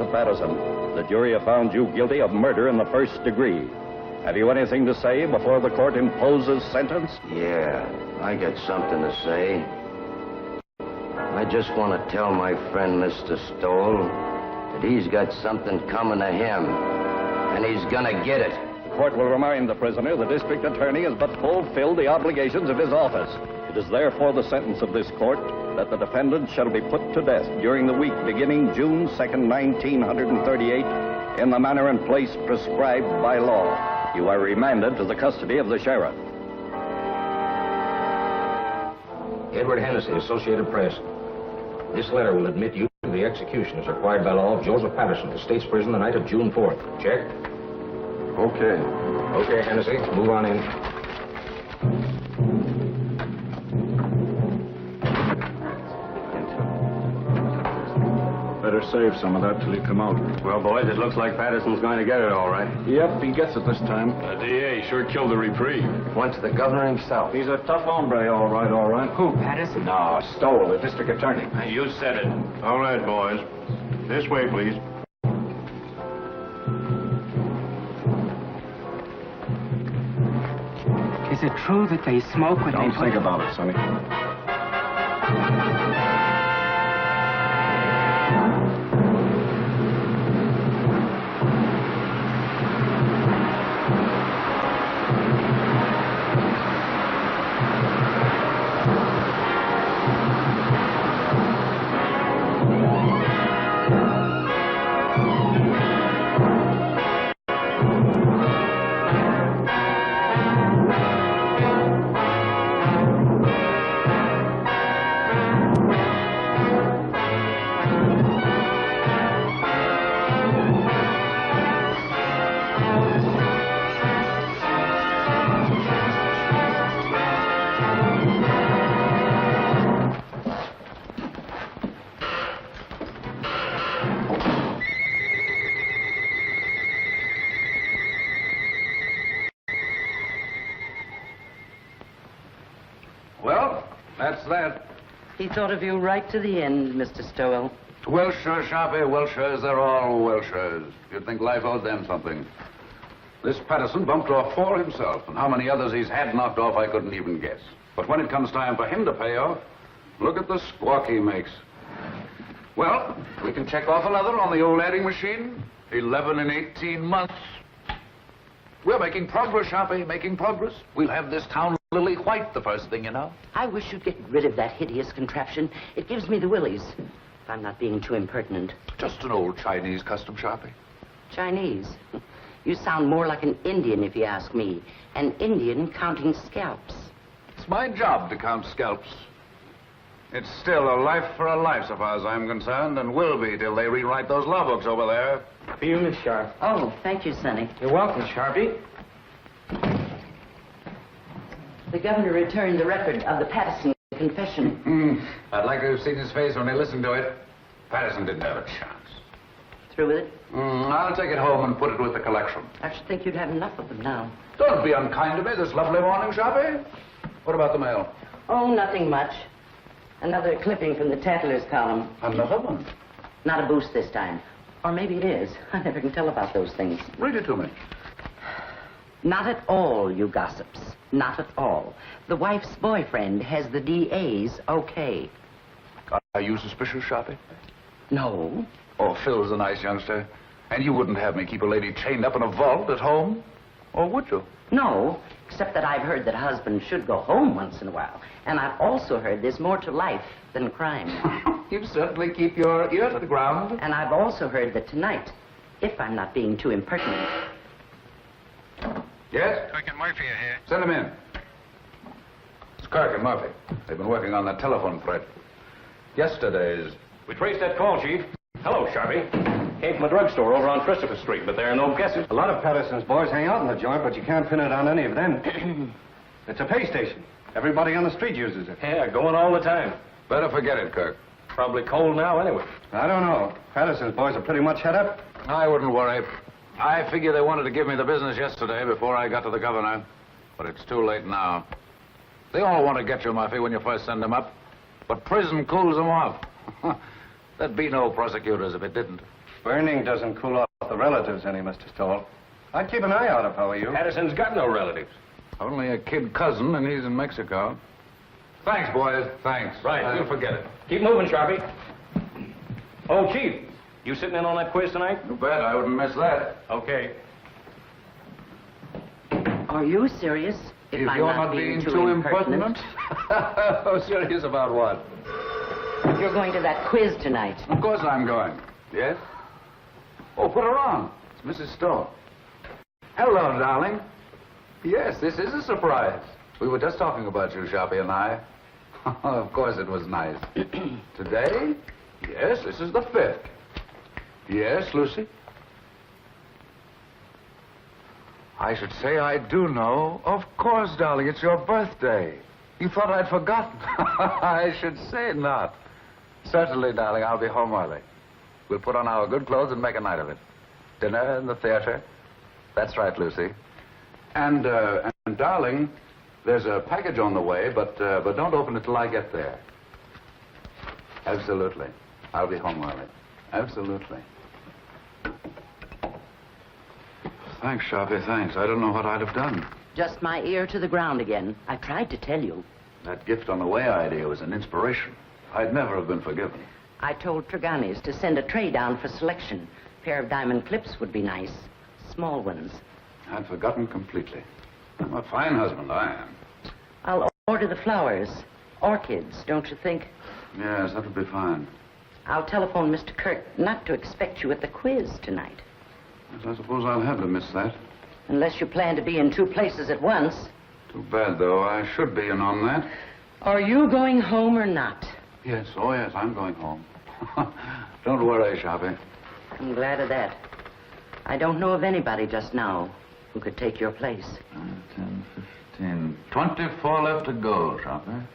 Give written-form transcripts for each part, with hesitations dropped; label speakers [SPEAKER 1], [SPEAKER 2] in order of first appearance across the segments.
[SPEAKER 1] Joseph Patterson, the jury have found you guilty of murder in the first degree. Have you anything to say before the court imposes sentence?
[SPEAKER 2] Yeah, I got something to say. I just want to tell my friend Mr. Stowell that he's got something coming to him, and he's gonna get it.
[SPEAKER 1] The court will remind the prisoner the district attorney has but fulfilled the obligations of his office. It is therefore the sentence of this court that the defendant shall be put to death during the week beginning June 2nd, 1938, in the manner and place prescribed by law. You are remanded to the custody of the sheriff.
[SPEAKER 3] Edward Hennessy, Associated Press. This letter will admit you to the execution as required by law of Joseph Patterson to State's Prison the night of June 4th. Check?
[SPEAKER 2] Okay.
[SPEAKER 3] Okay, Hennessy, move on in.
[SPEAKER 4] Better save some of that till you come out.
[SPEAKER 2] Well, boys, it looks like Patterson's going to get it all right.
[SPEAKER 4] Yep, he gets it this time.
[SPEAKER 5] The DA sure killed the reprieve.
[SPEAKER 2] Went to the governor himself.
[SPEAKER 4] He's a tough hombre, all right, all right.
[SPEAKER 6] Who, Patterson?
[SPEAKER 4] No, Stowell, the district attorney.
[SPEAKER 5] You said it. All right, boys. This way, please.
[SPEAKER 6] Is it true that they smoke when
[SPEAKER 4] Don't
[SPEAKER 6] they...
[SPEAKER 4] think about it, Sonny.
[SPEAKER 7] Well, that's that.
[SPEAKER 8] He thought of you right to the end, Mr. Stowell.
[SPEAKER 7] Wilshire, Sharpie, Wilshires, they're all Wilshires. You'd think life owed them something. This Patterson bumped off 4 himself, and how many others he's had knocked off I couldn't even guess. But when it comes time for him to pay off, look at the squawk he makes. Well, we can check off another on the old adding machine. 11 in 18 months. We're making progress, Sharpie, making progress. We'll have this town lily white the first thing you know.
[SPEAKER 8] I wish you'd get rid of that hideous contraption. It gives me the willies. If I'm not being too impertinent.
[SPEAKER 7] Just an old Chinese custom, Sharpie.
[SPEAKER 8] Chinese? You sound more like an Indian, if you ask me. An Indian counting scalps.
[SPEAKER 7] It's my job to count scalps. It's still a life for a life, so far as I'm concerned, and will be till they rewrite those law books over there.
[SPEAKER 6] For you, Miss Sharp.
[SPEAKER 8] Oh, thank you, Sonny.
[SPEAKER 6] You're welcome, Sharpie.
[SPEAKER 8] The governor returned the record of the Patterson confession.
[SPEAKER 7] I'd like to have seen his face when he listened to it. Patterson didn't have a chance.
[SPEAKER 8] Through with it?
[SPEAKER 7] I'll take it home and put it with the collection.
[SPEAKER 8] I should think you'd have enough of them now.
[SPEAKER 7] Don't be unkind to me this lovely morning, Sharpie. What about the mail?
[SPEAKER 8] Oh, nothing much. Another clipping from the Tattlers column.
[SPEAKER 7] Another one?
[SPEAKER 8] Not a boost this time. Or maybe it is. I never can tell about those things.
[SPEAKER 7] Read it to me.
[SPEAKER 8] Not at all, you gossips. Not at all. The wife's boyfriend has the DA's okay.
[SPEAKER 7] Are you suspicious, Sharpie?
[SPEAKER 8] No.
[SPEAKER 7] Oh, Phil's a nice youngster. And you wouldn't have me keep a lady chained up in a vault at home? Or would you?
[SPEAKER 8] No, except that I've heard that husbands should go home once in a while. And I've also heard there's more to life than crime.
[SPEAKER 7] You certainly keep your ear to the ground.
[SPEAKER 8] And I've also heard that tonight, if I'm not being too impertinent...
[SPEAKER 7] Yes?
[SPEAKER 5] Kirk and Murphy are here.
[SPEAKER 7] Send him in. It's Kirk and Murphy. They've been working on that telephone thread. Yesterday's...
[SPEAKER 9] We traced that call, Chief. Hello, Sharpie. Came from a drugstore over on Christopher Street, but there are no guesses.
[SPEAKER 4] A lot of Patterson's boys hang out in the joint, but you can't pin it on any of them. It's a pay station. Everybody on the street uses it.
[SPEAKER 9] Yeah, going all the time.
[SPEAKER 7] Better forget it, Kirk.
[SPEAKER 9] Probably cold now anyway.
[SPEAKER 4] I don't know. Patterson's boys are pretty much head up.
[SPEAKER 7] I wouldn't worry. I figure they wanted to give me the business yesterday before I got to the governor. But it's too late now. They all want to get you, Murphy, when you first send them up. But prison cools them off. There'd be no prosecutors if it didn't.
[SPEAKER 4] Burning doesn't cool off the relatives any, Mr. Stowell. I'd keep an eye out if I were you.
[SPEAKER 9] Patterson's got no relatives.
[SPEAKER 7] Only a kid cousin, and he's in Mexico. Thanks, boys. Thanks.
[SPEAKER 9] Right, you'll forget it. Keep moving, Sharpie. Oh, Chief, you sitting in on that quiz tonight?
[SPEAKER 7] You bet. I wouldn't miss that.
[SPEAKER 9] Okay.
[SPEAKER 8] Are you serious?
[SPEAKER 7] If
[SPEAKER 8] I'm
[SPEAKER 7] you're not being too impertinent. Oh, serious about what?
[SPEAKER 8] You're going to that quiz tonight.
[SPEAKER 7] Of course I'm going. Yes? Oh, put her on. It's Mrs. Stowell. Hello, darling. Yes, this is a surprise. We were just talking about you, Sharpie and I. Of course it was nice. Today? Yes, this is the 5th. Yes, Lucy? I should say I do know. Of course, darling, it's your birthday. You thought I'd forgotten. I should say not. Certainly, darling, I'll be home early. We'll put on our good clothes and make a night of it. Dinner in the theater. That's right, Lucy. And darling, there's a package on the way, but don't open it till I get there. Absolutely. I'll be home early. Absolutely. Thanks, Sharpie, thanks. I don't know what I'd have done.
[SPEAKER 8] Just my ear to the ground again. I tried to tell you.
[SPEAKER 7] That gift on the way idea was an inspiration. I'd never have been forgiven.
[SPEAKER 8] I told Tregani's to send a tray down for selection. A pair of diamond clips would be nice. Small ones.
[SPEAKER 7] I'd forgotten completely. I'm a fine husband, I am.
[SPEAKER 8] I'll order the flowers. Orchids, don't you think?
[SPEAKER 7] Yes, that would be fine.
[SPEAKER 8] I'll telephone Mr. Kirk not to expect you at the quiz tonight.
[SPEAKER 7] Yes, I suppose I'll have to miss that.
[SPEAKER 8] Unless you plan to be in 2 places at once.
[SPEAKER 7] Too bad, though. I should be in on that.
[SPEAKER 8] Are you going home or not?
[SPEAKER 7] Yes, oh yes, I'm going home. Don't worry, Sharpie.
[SPEAKER 8] I'm glad of that. I don't know of anybody just now who could take your place.
[SPEAKER 7] 10, 15, 24 left to go, Sharpie.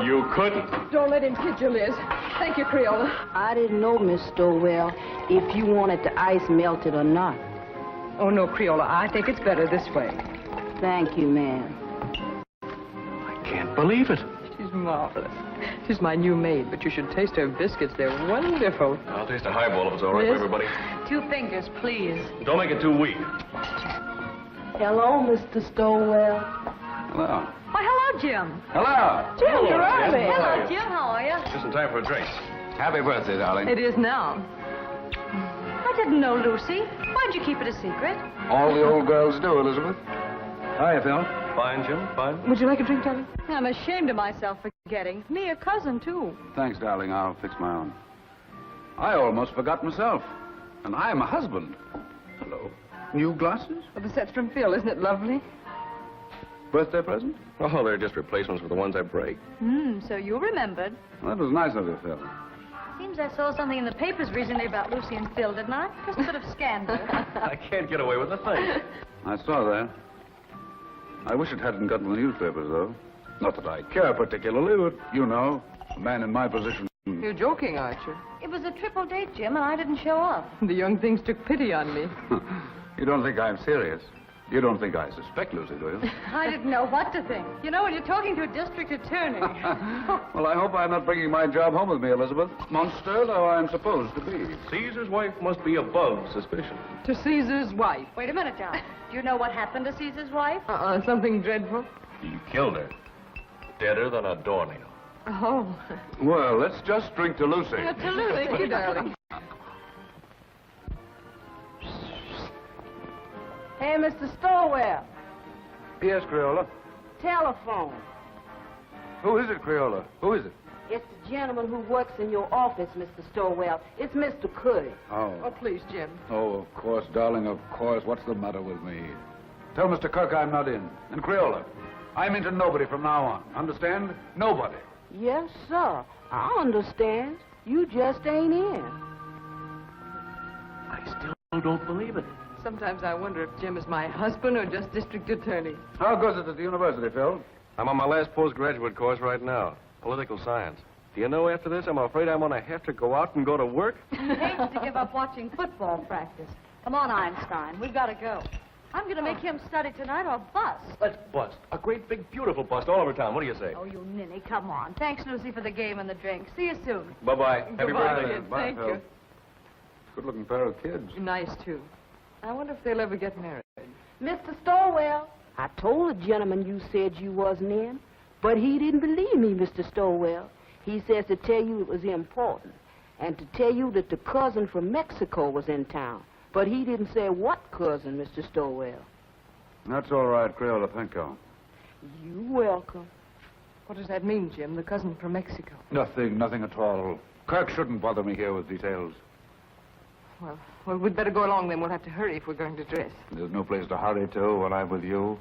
[SPEAKER 9] You couldn't.
[SPEAKER 10] Don't let him kid you, Liz. Thank you, Creola.
[SPEAKER 11] I didn't know, Miss Stowell, if you wanted the ice melted or not.
[SPEAKER 10] Oh, no, Creola. I think it's better this way.
[SPEAKER 11] Thank you, ma'am.
[SPEAKER 9] I can't believe it.
[SPEAKER 10] She's marvelous. She's my new maid, but you should taste her biscuits. They're wonderful.
[SPEAKER 9] I'll taste a highball if it's all right for everybody.
[SPEAKER 10] 2 fingers, please.
[SPEAKER 9] Don't make it too weak.
[SPEAKER 11] Hello, Mr. Stowell.
[SPEAKER 7] Hello.
[SPEAKER 10] Why, hello, Jim.
[SPEAKER 7] Hello.
[SPEAKER 10] Jim, you're early.
[SPEAKER 9] Hello,
[SPEAKER 10] Jim. How are you?
[SPEAKER 9] Just in time for a drink.
[SPEAKER 7] Happy birthday, darling.
[SPEAKER 10] It is now. I didn't know, Lucy. Why'd you keep it a secret?
[SPEAKER 7] All the old girls do, Elizabeth.
[SPEAKER 4] Hiya, Phil.
[SPEAKER 9] Fine, Jim, fine.
[SPEAKER 10] Would you like a drink, darling? I'm ashamed of myself for forgetting. Me, a cousin, too.
[SPEAKER 7] Thanks, darling. I'll fix my own. I almost forgot myself. And I'm a husband. Hello. New glasses?
[SPEAKER 10] Well, the set's from Phil. Isn't it lovely?
[SPEAKER 7] Birthday present?
[SPEAKER 9] Oh, they're just replacements for the ones I break.
[SPEAKER 10] So you remembered.
[SPEAKER 7] Well, that was nice of you, Phil.
[SPEAKER 12] Seems I saw something in the papers recently about Lucy and Phil, didn't I? Just a bit of scandal.
[SPEAKER 9] I can't get away with a thing.
[SPEAKER 7] I saw that. I wish it hadn't gotten the newspapers, though. Not that I care particularly, but, you know, a man in my position...
[SPEAKER 10] You're joking, aren't you?
[SPEAKER 12] It was a triple date, Jim, and I didn't show up.
[SPEAKER 10] The young things took pity on me.
[SPEAKER 7] You don't think I'm serious? You don't think I suspect Lucy, do you?
[SPEAKER 12] I didn't know what to think. You know, when you're talking to a district attorney.
[SPEAKER 7] Well, I hope I'm not bringing my job home with me, Elizabeth. Monster though I'm supposed to be.
[SPEAKER 9] Caesar's wife must be above suspicion.
[SPEAKER 10] To Caesar's wife.
[SPEAKER 12] Wait a minute, John. Do you know what happened to Caesar's wife?
[SPEAKER 10] Something dreadful.
[SPEAKER 9] He killed her. Deader than a doornail.
[SPEAKER 10] Oh.
[SPEAKER 7] Well, let's just drink to Lucy.
[SPEAKER 10] To Lucy. Thank you, darling.
[SPEAKER 11] Hey, Mr. Stowell.
[SPEAKER 7] Yes, Creola.
[SPEAKER 11] Telephone.
[SPEAKER 7] Who is it, Creola? Who is it?
[SPEAKER 11] It's the gentleman who works in your office, Mr. Stowell. It's Mr. Curry.
[SPEAKER 7] Oh.
[SPEAKER 10] Oh, please, Jim.
[SPEAKER 7] Oh, of course, darling, of course. What's the matter with me? Tell Mr. Kirk I'm not in. And Creola, I'm into nobody from now on. Understand? Nobody.
[SPEAKER 11] Yes, sir. I understand. You just ain't in.
[SPEAKER 9] I still don't believe it.
[SPEAKER 10] Sometimes I wonder if Jim is my husband or just district attorney.
[SPEAKER 7] How goes it at the university, Phil?
[SPEAKER 4] I'm on my last postgraduate course right now.
[SPEAKER 9] Political science. Do you know, after this, I'm afraid I'm going to have to go out and go to work?
[SPEAKER 12] He hates to give up watching football practice. Come on, Einstein. We've got to go. I'm going to make him study tonight or bust.
[SPEAKER 9] Let's bust. A great, big, beautiful bust all over town. What do you say?
[SPEAKER 12] Oh, you ninny, come on. Thanks, Lucy, for the game and the drink. See you soon.
[SPEAKER 9] Bye-bye. Happy
[SPEAKER 12] Goodbye,
[SPEAKER 9] birthday.
[SPEAKER 12] kid. Thank you.
[SPEAKER 7] Good-looking pair of kids.
[SPEAKER 10] Nice, too. I wonder if they'll ever get married.
[SPEAKER 11] Mr. Stowell, I told the gentleman you said you wasn't in, but he didn't believe me, Mr. Stowell. He says to tell you it was important, and to tell you that the cousin from Mexico was in town. But he didn't say what cousin, Mr. Stowell.
[SPEAKER 7] That's all right, Crayola. Thank you.
[SPEAKER 11] You welcome.
[SPEAKER 10] What does that mean, Jim? The cousin from Mexico?
[SPEAKER 7] Nothing at all. Kirk shouldn't bother me here with details.
[SPEAKER 10] Well, we'd better go along then. We'll have to hurry if we're going to dress.
[SPEAKER 7] There's no place to hurry to when I'm with you.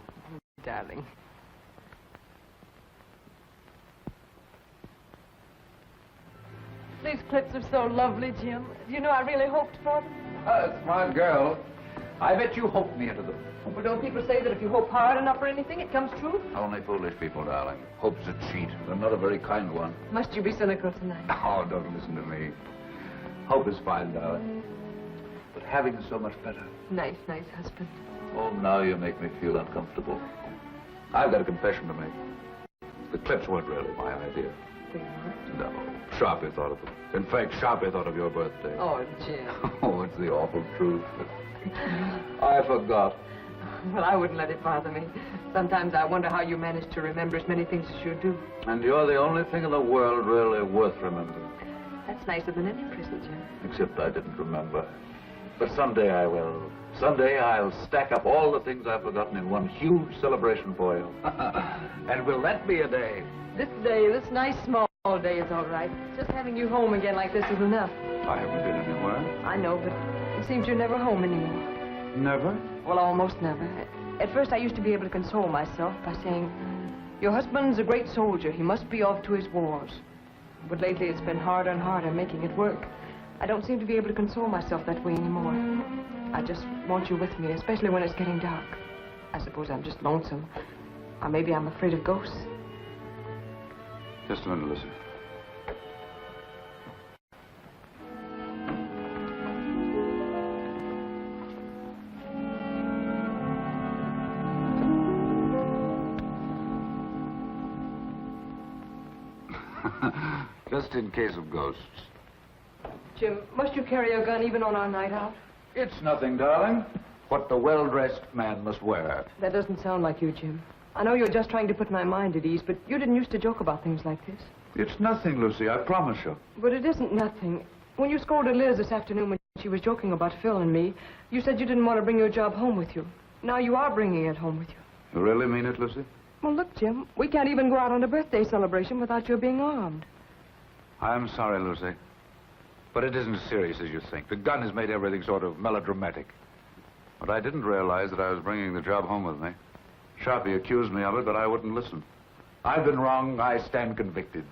[SPEAKER 10] Darling.
[SPEAKER 13] These clips are so lovely, Jim. You know, I really hoped for them.
[SPEAKER 7] Smart girl. I bet you hoped me into them.
[SPEAKER 10] Well, don't people say that if you hope hard enough for anything, it comes true?
[SPEAKER 7] Only foolish people, darling. Hope's a cheat, and not a very kind one.
[SPEAKER 10] Must you be cynical tonight?
[SPEAKER 7] Oh, don't listen to me. Hope is fine, darling. But having is so much better.
[SPEAKER 10] Nice husband.
[SPEAKER 7] Oh, now you make me feel uncomfortable. I've got a confession to make. The clips weren't really my idea.
[SPEAKER 10] They weren't?
[SPEAKER 7] No. Sharpie thought of them. In fact, Sharpie thought of your birthday.
[SPEAKER 10] Oh, Jim.
[SPEAKER 7] Oh, it's the awful truth. I forgot.
[SPEAKER 10] Well, I wouldn't let it bother me. Sometimes I wonder how you manage to remember as many things as you do.
[SPEAKER 7] And you're the only thing in the world really worth remembering.
[SPEAKER 10] That's nicer than any present, Jim.
[SPEAKER 7] Except I didn't remember. But someday I will. Someday I'll stack up all the things I've forgotten in one huge celebration for you. And will that be a day?
[SPEAKER 10] This day, this nice small day is all right. Just having you home again like this is enough.
[SPEAKER 7] I haven't been anywhere.
[SPEAKER 10] I know, but it seems you're never home anymore.
[SPEAKER 7] Never?
[SPEAKER 10] Well, almost never. At first, I used to be able to console myself by saying, your husband's a great soldier. He must be off to his wars. But lately, it's been harder and harder making it work. I don't seem to be able to console myself that way anymore. I just want you with me, especially when it's getting dark. I suppose I'm just lonesome. Or maybe I'm afraid of ghosts.
[SPEAKER 7] Just a minute, Lucy. Just in case of ghosts.
[SPEAKER 10] Jim, must you carry a gun even on our night out?
[SPEAKER 7] It's nothing, darling. What the well-dressed man must wear.
[SPEAKER 10] That doesn't sound like you, Jim. I know you're just trying to put my mind at ease, but you didn't used to joke about things like this.
[SPEAKER 7] It's nothing, Lucy, I promise you.
[SPEAKER 10] But it isn't nothing. When you scolded Liz this afternoon when she was joking about Phil and me, you said you didn't want to bring your job home with you. Now you are bringing it home with you.
[SPEAKER 7] You really mean it, Lucy?
[SPEAKER 10] Well, look, Jim, we can't even go out on a birthday celebration without your being armed.
[SPEAKER 7] I'm sorry, Lucy. But it isn't as serious as you think. The gun has made everything sort of melodramatic. But I didn't realize that I was bringing the job home with me. Sharpie accused me of it, but I wouldn't listen. I've been wrong. I stand convicted.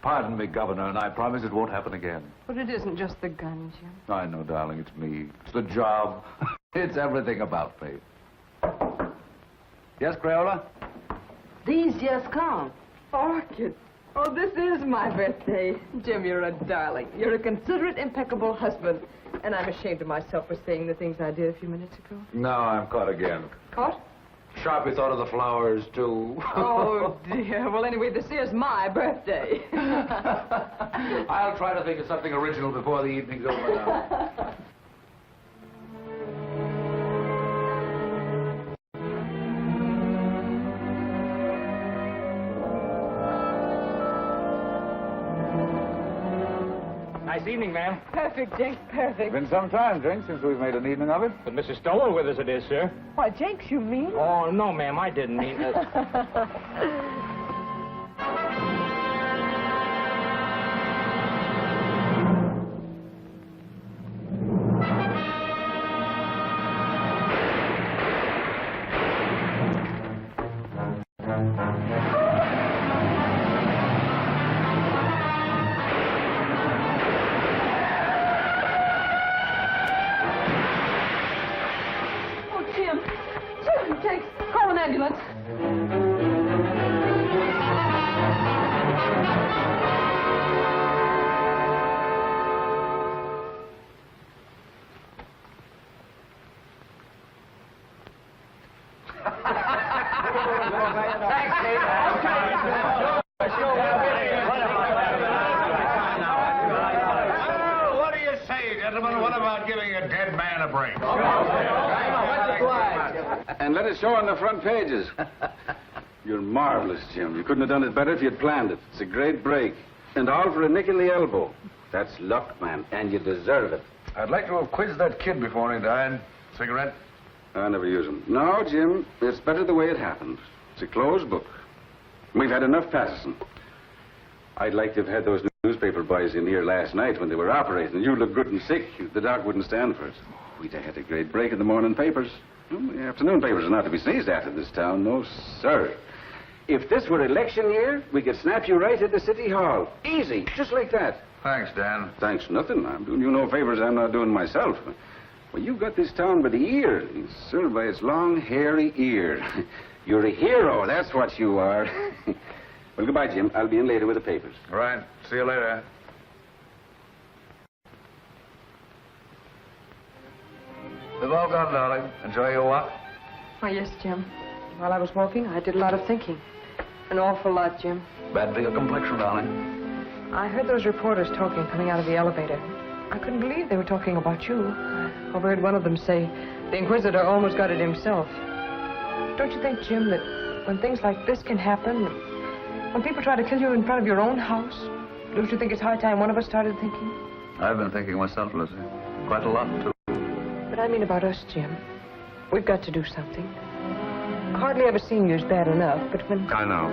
[SPEAKER 7] Pardon me, Governor, and I promise it won't happen again.
[SPEAKER 10] But it isn't just the gun, Jim.
[SPEAKER 7] I know, darling, it's me. It's the job. It's everything about me. Yes, Crayola?
[SPEAKER 11] These just come.
[SPEAKER 10] Orchid. Oh, this is my birthday. Jim, you're a darling. You're a considerate, impeccable husband. And I'm ashamed of myself for saying the things I did a few minutes ago.
[SPEAKER 7] Now I'm caught again.
[SPEAKER 10] Caught?
[SPEAKER 7] Sharpie thought of the flowers, too.
[SPEAKER 10] Oh, dear. Well, anyway, this is my birthday.
[SPEAKER 7] I'll try to think of something original before the evening's over now.
[SPEAKER 6] Nice evening, ma'am.
[SPEAKER 13] Perfect, Jenks, perfect.
[SPEAKER 7] Been some time, Drink, since we've made an evening of it.
[SPEAKER 6] But Mrs. Stowell with us it is, sir.
[SPEAKER 13] Why, Jenks, you mean?
[SPEAKER 6] Oh, no, ma'am, I didn't mean...
[SPEAKER 13] Jenks, call an ambulance.
[SPEAKER 7] What do you say, gentlemen? What about giving a dead man a break?
[SPEAKER 4] And let it show on the front pages. You're marvelous, Jim. You couldn't have done it better if you'd planned it. It's a great break. And all for a nick in the elbow. That's luck, man, and you deserve it.
[SPEAKER 7] I'd like to have quizzed that kid before he died. Cigarette?
[SPEAKER 4] I never use them. No, Jim, it's better the way it happened. It's a closed book. We've had enough Patterson. I'd like to have had those newspaper boys in here last night when they were operating. You look good and sick. The doc wouldn't stand for it. We'd have had a great break in the morning papers. Well, the afternoon papers are not to be sneezed at in this town. No, sir. If this were election year, we could snap you right into City Hall. Easy, just like that.
[SPEAKER 7] Thanks, Dan.
[SPEAKER 4] Thanks, nothing. I'm doing you no favors I'm not doing myself. Well, you've got this town by the ear, sir, by its long, hairy ear. You're a hero, that's what you are. Well, goodbye, Jim. I'll be in later with the papers.
[SPEAKER 7] Right. See you later. They've all gone, darling. Enjoy your walk.
[SPEAKER 10] Oh, yes, Jim. While I was walking, I did a lot of thinking. An awful lot, Jim.
[SPEAKER 7] Bad for your complexion, darling.
[SPEAKER 10] I heard those reporters talking coming out of the elevator. I couldn't believe they were talking about you. I overheard one of them say, the Inquisitor almost got it himself. Don't you think, Jim, that when things like this can happen, when people try to kill you in front of your own house, don't you think it's high time one of us started thinking?
[SPEAKER 7] I've been thinking myself, Lizzie. Quite a lot, too.
[SPEAKER 10] But I mean about us, Jim. We've got to do something. Hardly ever seeing you is bad enough, but when...
[SPEAKER 7] I know.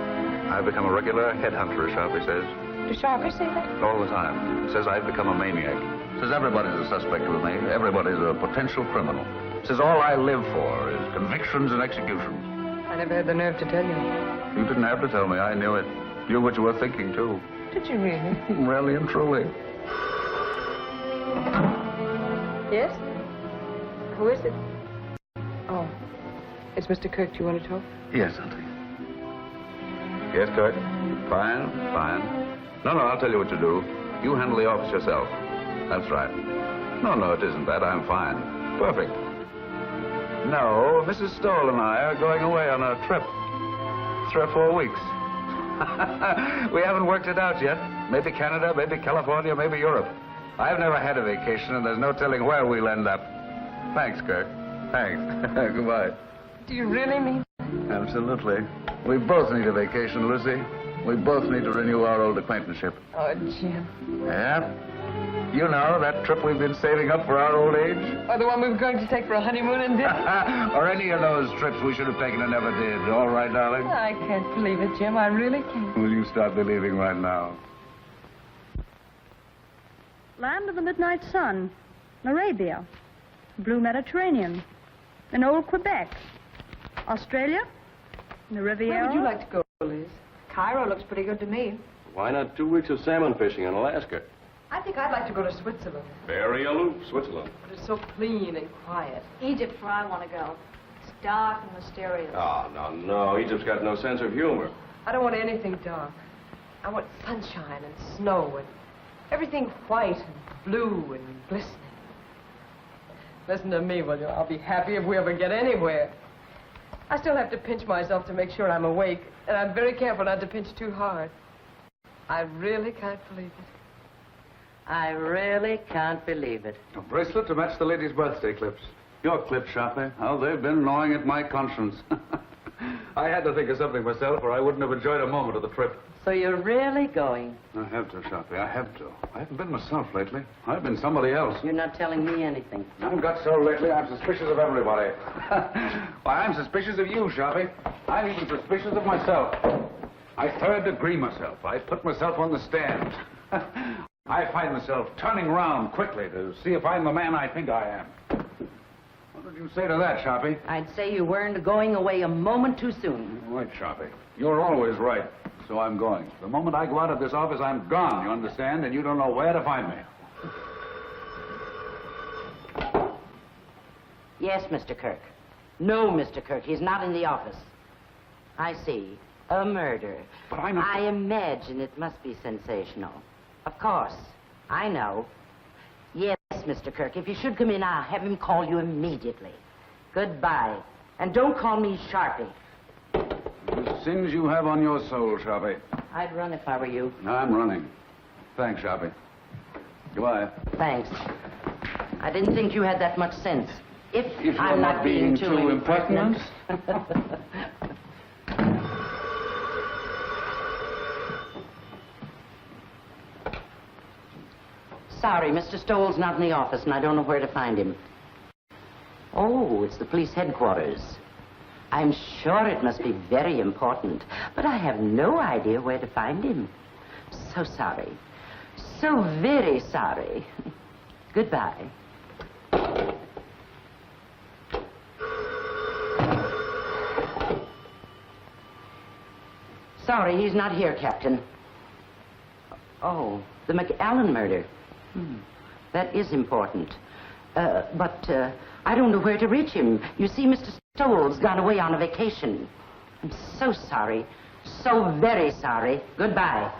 [SPEAKER 7] I've become a regular headhunter, Sharpie says.
[SPEAKER 10] Does Sharpie say that?
[SPEAKER 7] All the time. Says I've become a maniac. Says everybody's a suspect with me. Everybody's a potential criminal. Says all I live for is convictions and executions.
[SPEAKER 10] I never had the nerve to tell you.
[SPEAKER 7] You didn't have to tell me. I knew it. Knew what you were thinking, too.
[SPEAKER 10] Did you really?
[SPEAKER 7] Really and truly.
[SPEAKER 10] Yes? Who is it? Oh, it's Mr. Kirk. Do you want to talk?
[SPEAKER 7] Yes, Auntie. Yes, Kirk? Fine, fine. No, I'll tell you what to do. You handle the office yourself. That's right. No, it isn't that. I'm fine. Perfect. No, Mrs. Stowell and I are going away on a trip. 3 or 4 weeks. We haven't worked it out yet. Maybe Canada, maybe California, maybe Europe. I've never had a vacation, and there's no telling where we'll end up. Thanks, Kirk. Thanks. Goodbye.
[SPEAKER 10] Do you really mean?
[SPEAKER 7] Absolutely. We both need a vacation, Lucy. We both need to renew our old acquaintanceship.
[SPEAKER 10] Oh, Jim.
[SPEAKER 7] Yeah? You know, that trip we've been saving up for our old age?
[SPEAKER 10] Or the one we were going to take for a honeymoon and dinner?
[SPEAKER 7] Or any of those trips we should have taken and never did. All right, darling?
[SPEAKER 10] I can't believe it, Jim. I really can't.
[SPEAKER 7] Will you start believing right now?
[SPEAKER 12] Land of the Midnight Sun, Arabia, Blue Mediterranean, in old Quebec, Australia, the Riviera.
[SPEAKER 10] Where would you like to go, Liz? Cairo looks pretty good to me.
[SPEAKER 9] Why not 2 weeks of salmon fishing in Alaska?
[SPEAKER 10] I think I'd like to go to Switzerland.
[SPEAKER 9] Very aloof, Switzerland.
[SPEAKER 10] But it's so clean and quiet.
[SPEAKER 12] Egypt's where I want to go. It's dark and mysterious.
[SPEAKER 9] Oh, no. Egypt's got no sense of humor.
[SPEAKER 10] I don't want anything dark. I want sunshine and snow and everything white and blue and glistening. Listen to me, will you? I'll be happy if we ever get anywhere. I still have to pinch myself to make sure I'm awake, and I'm very careful not to pinch too hard. I really can't believe it.
[SPEAKER 8] I really can't believe it.
[SPEAKER 7] A bracelet to match the lady's birthday clips. Your clips, Sharpie. How they've been gnawing at my conscience. I had to think of something myself, or I wouldn't have enjoyed a moment of the trip.
[SPEAKER 8] So you're really going?
[SPEAKER 7] I have to, Sharpie. I have to. I haven't been myself lately. I've been somebody else.
[SPEAKER 8] You're not telling me anything.
[SPEAKER 7] I've got so lately, I'm suspicious of everybody. Why, I'm suspicious of you, Sharpie. I'm even suspicious of myself. I third-degree myself. I put myself on the stand. I find myself turning around quickly to see if I'm the man I think I am. What would you say to that, Sharpie?
[SPEAKER 8] I'd say you weren't going away a moment too soon.
[SPEAKER 7] Right, Sharpie. You're always right. So I'm going. The moment I go out of this office, I'm gone, you understand? And you don't know where to find me.
[SPEAKER 8] Yes, Mr. Kirk. No, Mr. Kirk, he's not in the office. I see. A murder.
[SPEAKER 7] But I'm not...
[SPEAKER 8] I imagine it must be sensational. Of course. I know. Yes, Mr. Kirk, if you should come in, I'll have him call you immediately. Goodbye. And don't call me Sharpie.
[SPEAKER 7] You Sins you have on your soul, Sharpie.
[SPEAKER 8] I'd run if I were you.
[SPEAKER 7] I'm running. Thanks, Sharpie. Goodbye.
[SPEAKER 8] Thanks. I didn't think you had that much sense. If
[SPEAKER 7] you're
[SPEAKER 8] I'm not being too
[SPEAKER 7] impertinent.
[SPEAKER 8] Sorry, Mr. Stowell's not in the office, and I don't know where to find him. Oh, it's the police headquarters. I'm sure it must be very important, but I have no idea where to find him. So sorry. So very sorry. Goodbye. Sorry, he's not here, Captain. Oh, the McAllen murder. That is important. But I don't know where to reach him. You see, Mr. Stowell's gone away on a vacation. I'm so sorry. So very sorry. Goodbye.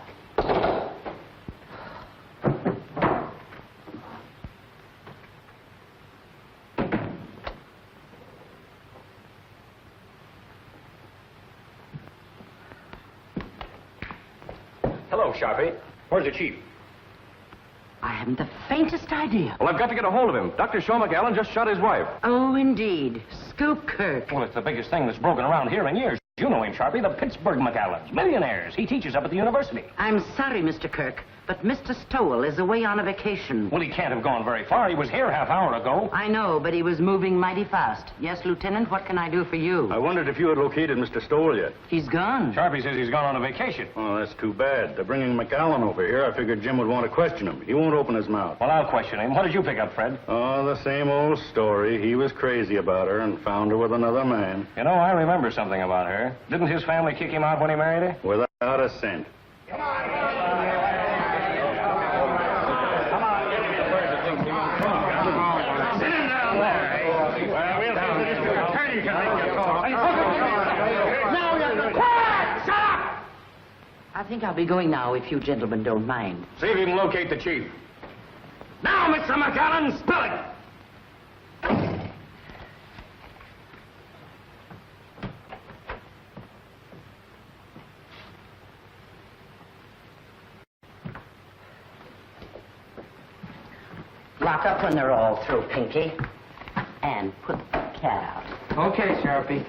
[SPEAKER 9] Hello, Sharpie. Where's the chief?
[SPEAKER 8] I haven't the faintest idea.
[SPEAKER 9] Well, I've got to get a hold of him. Dr. Shaw McAllen just shot his wife.
[SPEAKER 8] Oh, indeed. Scoop Kirk.
[SPEAKER 9] Well, it's the biggest thing that's broken around here in years. You know him, Sharpie, the Pittsburgh McAllens. Millionaires. He teaches up at the university.
[SPEAKER 8] I'm sorry, Mr. Kirk, but Mr. Stowell is away on a vacation.
[SPEAKER 9] Well, he can't have gone very far. He was here half hour ago.
[SPEAKER 8] I know, but he was moving mighty fast. Yes, Lieutenant, what can I do for you?
[SPEAKER 14] I wondered if you had located Mr. Stowell yet.
[SPEAKER 8] He's gone.
[SPEAKER 9] Sharpie says he's gone on a vacation.
[SPEAKER 14] Oh, that's too bad. They're bringing McAllen over here. I figured Jim would want to question him. He won't open his mouth.
[SPEAKER 9] Well, I'll question him. What did you pick up, Fred?
[SPEAKER 14] Oh, the same old story. He was crazy about her and found her with another man.
[SPEAKER 9] You know, I remember something about her. Didn't his family kick him out when he married her?
[SPEAKER 14] Without a cent.
[SPEAKER 9] Come on.
[SPEAKER 8] I think I'll be going now, if you gentlemen don't mind.
[SPEAKER 9] See if you can locate the chief. Now, Mr. McAllen, spill it!
[SPEAKER 8] Lock up when they're all through, Pinky. And put the cat out.
[SPEAKER 6] Okay, Sharpie.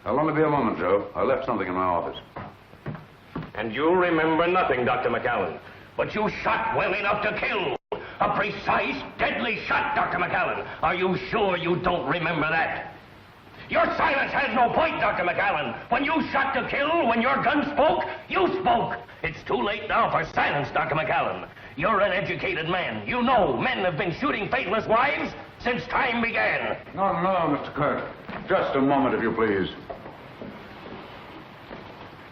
[SPEAKER 7] I'll only be a moment, Joe. I left something in my office.
[SPEAKER 9] And you remember nothing, Dr. McAllen. But you shot well enough to kill. A precise, deadly shot, Dr. McAllen. Are you sure you don't remember that? Your silence has no point, Dr. McAllen. When you shot to kill, when your gun spoke, you spoke. It's too late now for silence, Dr. McAllen. You're an educated man. You know men have been shooting faithless wives since time began.
[SPEAKER 7] No, Mr. Kirk. Just a moment, if you please.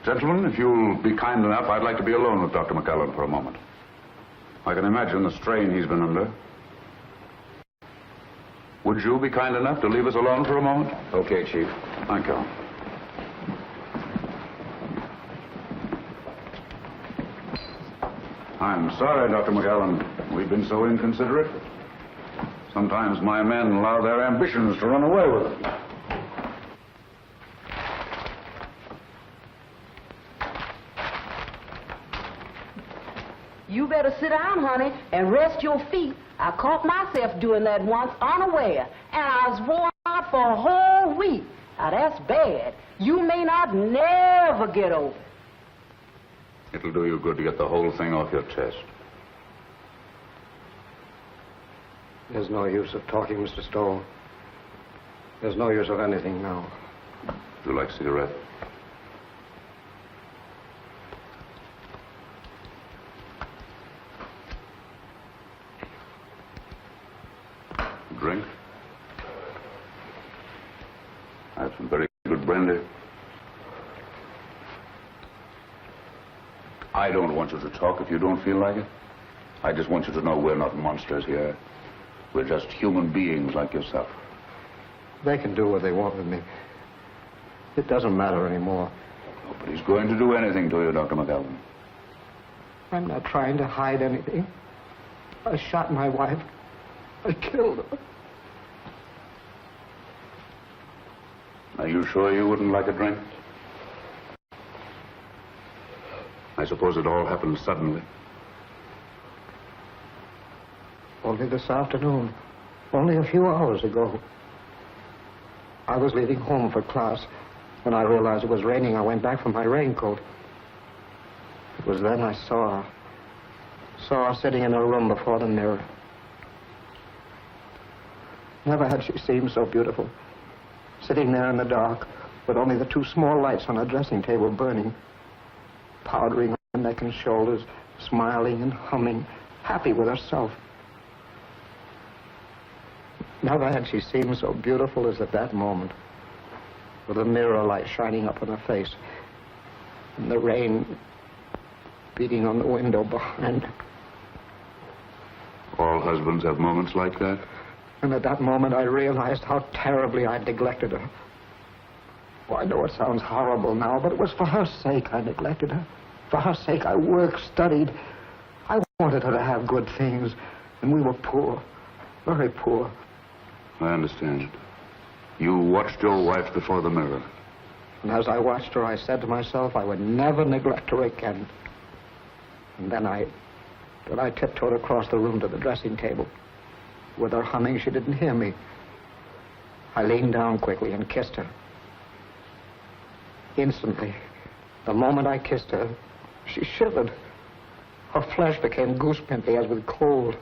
[SPEAKER 7] Gentlemen, if you'll be kind enough, I'd like to be alone with Dr. McAllen for a moment. I can imagine the strain he's been under. Would you be kind enough to leave us alone for a moment?
[SPEAKER 9] Okay, Chief.
[SPEAKER 7] Thank you. I'm sorry, Dr. McAllen. We've been so inconsiderate. Sometimes my men allow their ambitions to run away with them.
[SPEAKER 11] You better sit down, honey, and rest your feet. I caught myself doing that once unaware, and I was worn out for a whole week. Now, that's bad. You may not never get over it.
[SPEAKER 7] It'll do you good to get the whole thing off your chest.
[SPEAKER 15] There's no use of talking, Mr. Stowell. There's no use of anything now.
[SPEAKER 7] Would you like a cigarette? Drink? I have some very good brandy. I don't want you to talk if you don't feel like it. I just want you to know we're not monsters here. We're just human beings like yourself.
[SPEAKER 15] They can do what they want with me. It doesn't matter anymore.
[SPEAKER 7] But he's going to do anything to you, Dr. McAllen.
[SPEAKER 15] I'm not trying to hide anything. I shot my wife. I killed her.
[SPEAKER 7] Are you sure you wouldn't like a drink? I suppose it all happened suddenly.
[SPEAKER 15] Only this afternoon. Only a few hours ago. I was leaving home for class. When I realized it was raining, I went back for my raincoat. It was then I saw her. Saw her sitting in her room before the mirror. Never had she seemed so beautiful. Sitting there in the dark, with only the 2 small lights on her dressing table burning. Powdering her neck and shoulders, smiling and humming, happy with herself. Never had she seemed so beautiful as at that moment, with the mirror light shining up on her face, and the rain beating on the window behind her.
[SPEAKER 7] All husbands have moments like that.
[SPEAKER 15] And at that moment, I realized how terribly I'd neglected her. Oh, I know it sounds horrible now, but it was for her sake I neglected her. For her sake, I worked, studied. I wanted her to have good things, and we were poor, very poor.
[SPEAKER 7] I understand. You watched your wife before the mirror.
[SPEAKER 15] And as I watched her, I said to myself I would never neglect her again. And then I tiptoed across the room to the dressing table. With her humming, she didn't hear me. I leaned down quickly and kissed her. Instantly, the moment I kissed her, she shivered. Her flesh became goosepimply as with cold.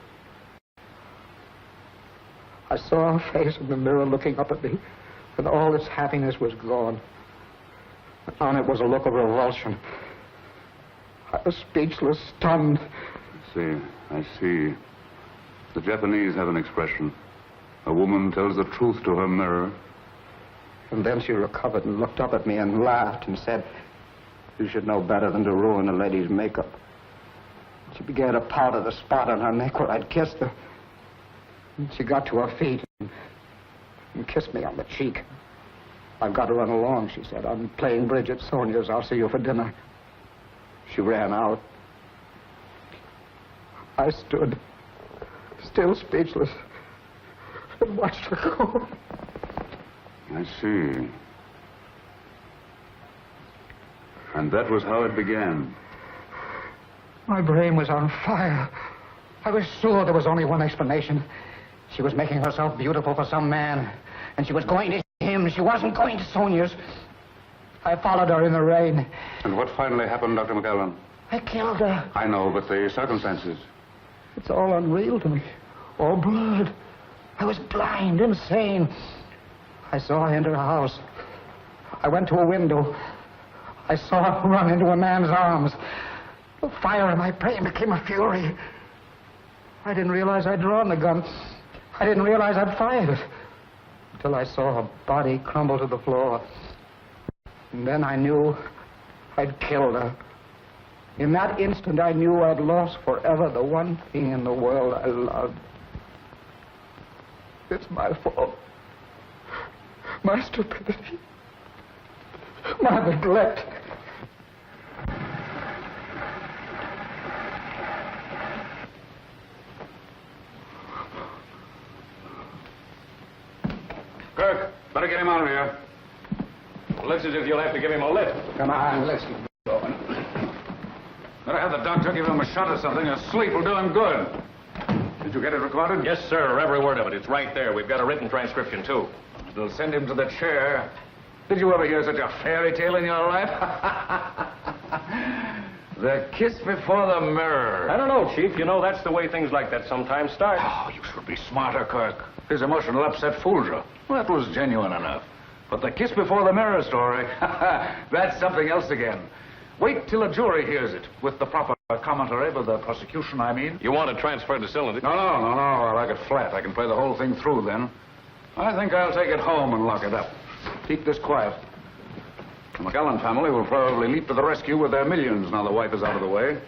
[SPEAKER 15] I saw her face in the mirror looking up at me, and all its happiness was gone. On it was a look of revulsion. I was speechless, stunned.
[SPEAKER 7] I see. The Japanese have an expression. A woman tells the truth to her mirror.
[SPEAKER 15] And then she recovered and looked up at me and laughed and said, "You should know better than to ruin a lady's makeup." She began to powder the spot on her neck where I'd kissed her. And she got to her feet and kissed me on the cheek. "I've got to run along," she said. "I'm playing bridge at Sonia's. I'll see you for dinner." She ran out. I stood, still speechless, and watched her go.
[SPEAKER 7] I see. And that was how it began.
[SPEAKER 15] My brain was on fire. I was sure there was only one explanation. She was making herself beautiful for some man, and she was going to him. She wasn't going to Sonia's. I followed her in the rain.
[SPEAKER 7] And what finally happened, Dr. McAllen?
[SPEAKER 15] I killed her.
[SPEAKER 7] I know, but the circumstances.
[SPEAKER 15] It's all unreal to me. All blurred. I was blind, insane. I saw her enter her house. I went to a window. I saw her run into a man's arms. The fire in my brain became a fury. I didn't realize I'd drawn the gun. I didn't realize I'd fired it. Until I saw her body crumble to the floor. And then I knew I'd killed her. In that instant, I knew I'd lost forever the one thing in the world I loved. It's my fault. My stupidity. My neglect.
[SPEAKER 7] Kirk, better get him out of here.
[SPEAKER 3] Looks as if you'll have to give him a lift.
[SPEAKER 15] Come on, let's get going.
[SPEAKER 7] Better have the doctor give him a shot or something. A sleep will do him good. Did you get it recorded?
[SPEAKER 3] Yes, sir. Every word of it. It's right there. We've got a written transcription, too.
[SPEAKER 7] They'll send him to the chair. Did you ever hear such a fairy tale in your life? The kiss before the mirror.
[SPEAKER 3] I don't know, Chief. You know, that's the way things like that sometimes start.
[SPEAKER 7] Oh, you should be smarter, Kirk. His emotional upset fooled you. Well, that was genuine enough. But the kiss before the mirror story, that's something else again. Wait till a jury hears it, with the proper commentary by the prosecution, I mean.
[SPEAKER 3] You want to transfer the cylinder?
[SPEAKER 7] No. I like it flat. I can play the whole thing through then. I think I'll take it home and lock it up. Keep this quiet. The McAllen family will probably leap to the rescue with their millions now the wife is out of the way.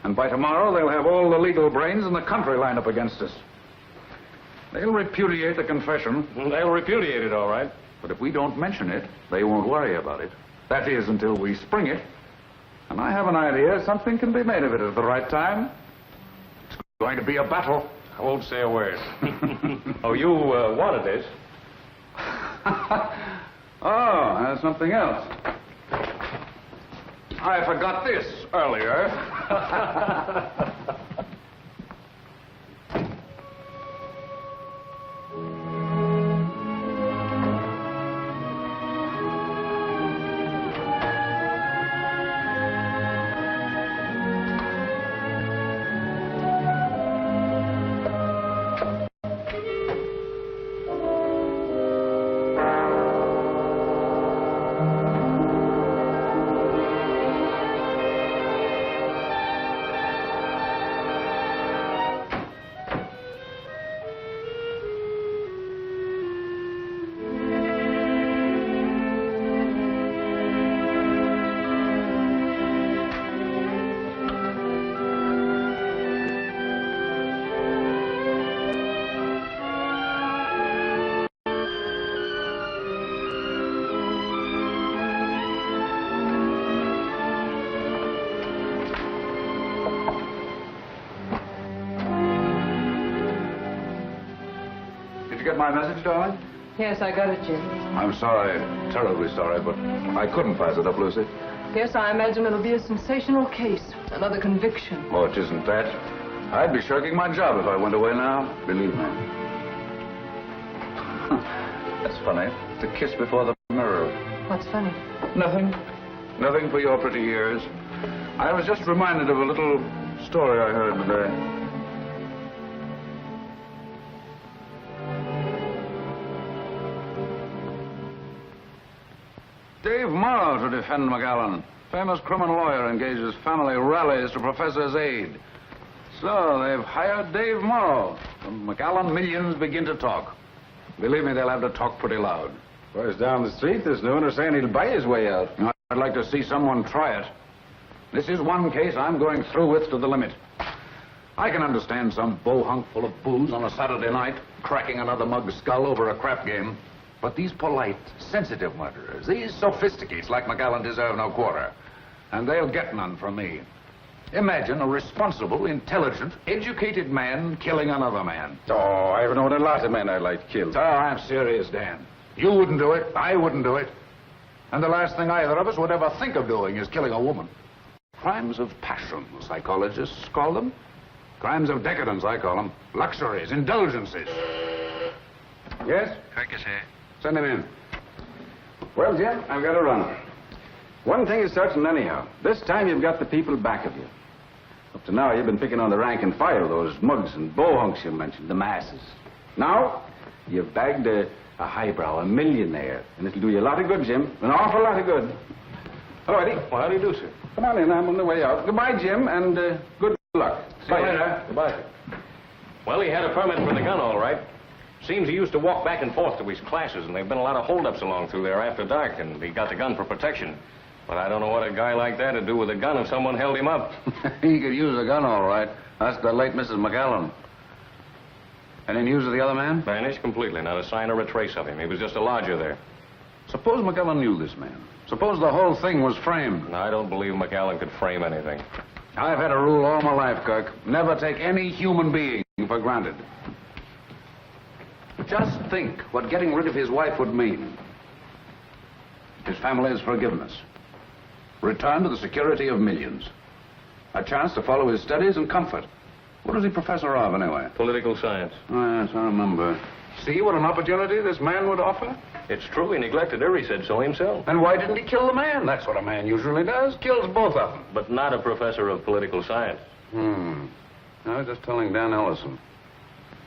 [SPEAKER 7] And by tomorrow, they'll have all the legal brains in the country lined up against us. They'll repudiate the confession.
[SPEAKER 3] They'll repudiate it, all right.
[SPEAKER 7] But if we don't mention it, they won't worry about it. That is, until we spring it. And I have an idea something can be made of it at the right time. It's going to be a battle.
[SPEAKER 9] I won't say a word. Oh, you wanted this?
[SPEAKER 7] Oh, that's something else. I forgot this earlier. Did you get my message, darling?
[SPEAKER 10] Yes, I got it, Jim.
[SPEAKER 7] I'm sorry, terribly sorry, but I couldn't pass it up, Lucy.
[SPEAKER 10] Yes, I imagine it'll be a sensational case. Another conviction.
[SPEAKER 7] Oh, it isn't that. I'd be shirking my job if I went away now, believe me. That's funny. The kiss before the mirror.
[SPEAKER 10] What's funny?
[SPEAKER 7] Nothing. Nothing for your pretty ears. I was just reminded of a little story I heard today. Dave Morrow to defend McAllen. Famous criminal lawyer engages family rallies to professor's aid. So they've hired Dave Morrow. When McAllen millions begin to talk. Believe me, they'll have to talk pretty loud.
[SPEAKER 4] Boys down the street, there's no one saying he'll buy his way out.
[SPEAKER 7] I'd like to see someone try it. This is one case I'm going through with to the limit. I can understand some bohunk full of booze on a Saturday night cracking another mug's skull over a crap game. But these polite, sensitive murderers, these sophisticates like McAllen deserve no quarter. And they'll get none from me. Imagine a responsible, intelligent, educated man killing another man.
[SPEAKER 4] Oh, I've known a lot of men I'd like killed.
[SPEAKER 7] Oh, I'm serious, Dan. You wouldn't do it. I wouldn't do it. And the last thing either of us would ever think of doing is killing a woman. Crimes of passion, psychologists call them. Crimes of decadence, I call them. Luxuries, indulgences.
[SPEAKER 4] Yes?
[SPEAKER 7] Send him in.
[SPEAKER 4] Well, Jim, I've got to run. One thing is certain anyhow. This time you've got the people back of you. Up to now, you've been picking on the rank and file, those mugs and bohunks you mentioned, the masses. Now, you've bagged a highbrow, a millionaire, and it'll do you a lot of good, Jim. An awful lot of good. All righty.
[SPEAKER 9] Well, how do you do, sir?
[SPEAKER 4] Come on in. I'm on the way out. Goodbye, Jim, and good luck.
[SPEAKER 9] See you later. Goodbye. Well, he had a permit for the gun, all right. Seems he used to walk back and forth to his classes, and there've been a lot of holdups along through there after dark, and he got the gun for protection. But I don't know what a guy like that would do with a gun if someone held him up.
[SPEAKER 7] He could use a gun, all right. That's the late Mrs. McAllen. Any news of the other man?
[SPEAKER 9] Vanished completely. Not a sign or a trace of him. He was just a lodger there.
[SPEAKER 7] Suppose McAllen knew this man. Suppose the whole thing was framed.
[SPEAKER 9] No, I don't believe McAllen could frame anything.
[SPEAKER 7] I've had a rule all my life, Kirk. Never take any human being for granted. Just think what getting rid of his wife would mean. His family's forgiveness. Return to the security of millions. A chance to follow his studies and comfort. What is he professor of, anyway?
[SPEAKER 9] Political science.
[SPEAKER 7] Oh, yes, I remember. See what an opportunity this man would offer?
[SPEAKER 9] It's true. He neglected her. He said so himself.
[SPEAKER 7] And why didn't he kill the man? That's what a man usually does. Kills both of them.
[SPEAKER 9] But not a professor of political science.
[SPEAKER 7] I was just telling Dan Ellison.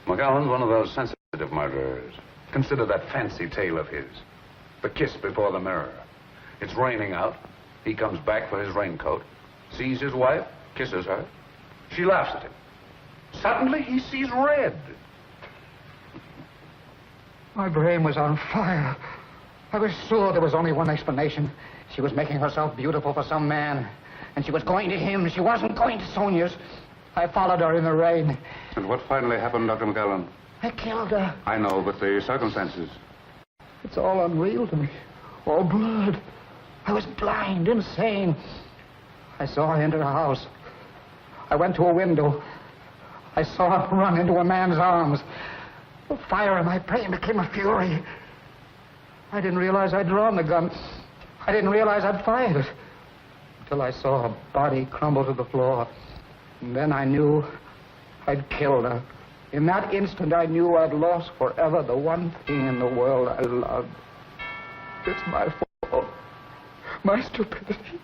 [SPEAKER 7] McAllen's one of those sensitive murderers. Consider that fancy tale of his. The kiss before the mirror. It's raining out. He comes back for his raincoat. Sees his wife. Kisses her. She laughs at him. Suddenly he sees red.
[SPEAKER 15] My brain was on fire. I was sure there was only one explanation. She was making herself beautiful for some man. And she was going to him. She wasn't going to Sonia's. I followed her in the rain.
[SPEAKER 7] And what finally happened, Dr. McAllen?
[SPEAKER 15] I killed her.
[SPEAKER 7] I know, but the circumstances.
[SPEAKER 15] It's all unreal to me. All blood. I was blind, insane. I saw her enter a house. I went to a window. I saw her run into a man's arms. The fire in my brain became a fury. I didn't realize I'd drawn the gun. I didn't realize I'd fired it. Until I saw her body crumble to the floor. And then I knew I'd killed her. In that instant, I knew I'd lost forever the one thing in the world I loved. It's my fault. My stupidity.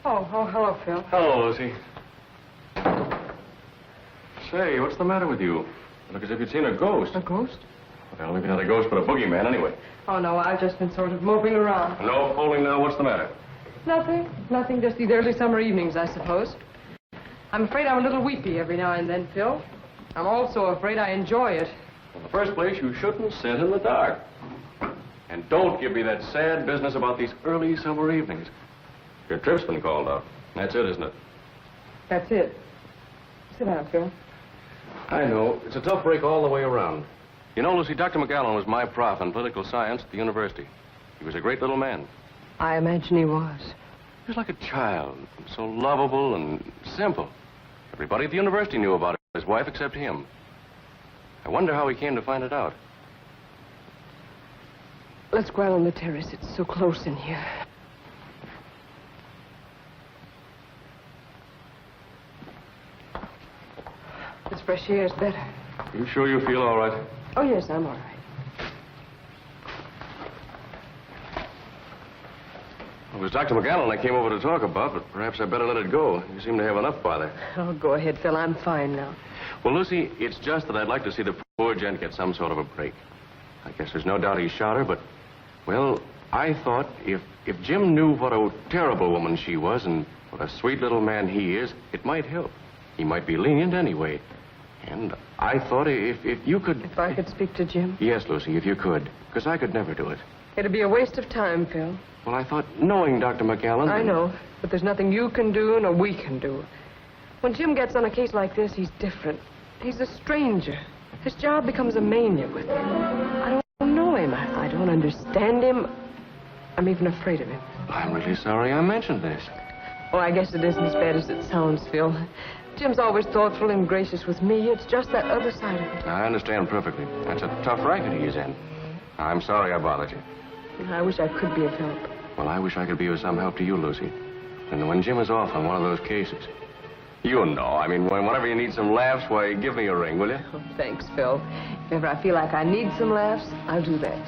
[SPEAKER 10] Oh, hello, Phil.
[SPEAKER 16] Hello, Lucy. Say, what's the matter with you? You look as if you'd seen a ghost.
[SPEAKER 10] A ghost?
[SPEAKER 16] Well, maybe not a ghost, but a boogeyman anyway.
[SPEAKER 10] Oh, no, I've just been sort of moping around.
[SPEAKER 16] No fooling now. What's the matter?
[SPEAKER 10] Nothing, just these early summer evenings, I suppose. I'm afraid I'm a little weepy every now and then, Phil. I'm also afraid I enjoy it.
[SPEAKER 16] In the first place, you shouldn't sit in the dark. And don't give me that sad business about these early summer evenings. Your trip's been called off. That's it, isn't it?
[SPEAKER 10] That's it. Sit down, Phil.
[SPEAKER 16] I know. It's a tough break all the way around. You know, Lucy, Dr. McAllen was my prof in political science at the university. He was a great little man.
[SPEAKER 10] I imagine he was.
[SPEAKER 16] He was like a child, so lovable and simple. Everybody at the university knew about his wife except him. I wonder how he came to find it out.
[SPEAKER 10] Let's go out on the terrace. It's so close in here. This fresh air is better.
[SPEAKER 16] You sure you feel all right?
[SPEAKER 10] Oh, yes, I'm all right.
[SPEAKER 16] It was Dr. McAllen I came over to talk about, but perhaps I better let it go. You seem to have enough bother.
[SPEAKER 10] Oh, go ahead, Phil. I'm fine now.
[SPEAKER 16] Well, Lucy, it's just that I'd like to see the poor gent get some sort of a break. I guess there's no doubt he shot her, but, well, I thought if Jim knew what a terrible woman she was and what a sweet little man he is, it might help. He might be lenient anyway. And I thought if you could...
[SPEAKER 10] If I could speak to Jim?
[SPEAKER 16] Yes, Lucy, if you could. Because I could never do it.
[SPEAKER 10] It'd be a waste of time, Phil.
[SPEAKER 16] Well, I thought, knowing Dr. McAllen...
[SPEAKER 10] I know, but there's nothing you can do nor we can do. When Jim gets on a case like this, he's different. He's a stranger. His job becomes a mania with him. I don't know him. I don't understand him. I'm even afraid of him.
[SPEAKER 16] I'm really sorry I mentioned this.
[SPEAKER 10] Oh, I guess it isn't as bad as it sounds, Phil. Jim's always thoughtful and gracious with me. It's just that other side of it.
[SPEAKER 16] I understand perfectly. That's a tough racket he's in. I'm sorry I bothered you.
[SPEAKER 10] I wish I could be of help.
[SPEAKER 16] Well, I wish I could be of some help to you, Lucy. And when Jim is off on one of those cases, you know, I mean, whenever you need some laughs, why, give me a ring, will you?
[SPEAKER 10] Oh, thanks, Phil. If ever I feel like I need some laughs, I'll do that.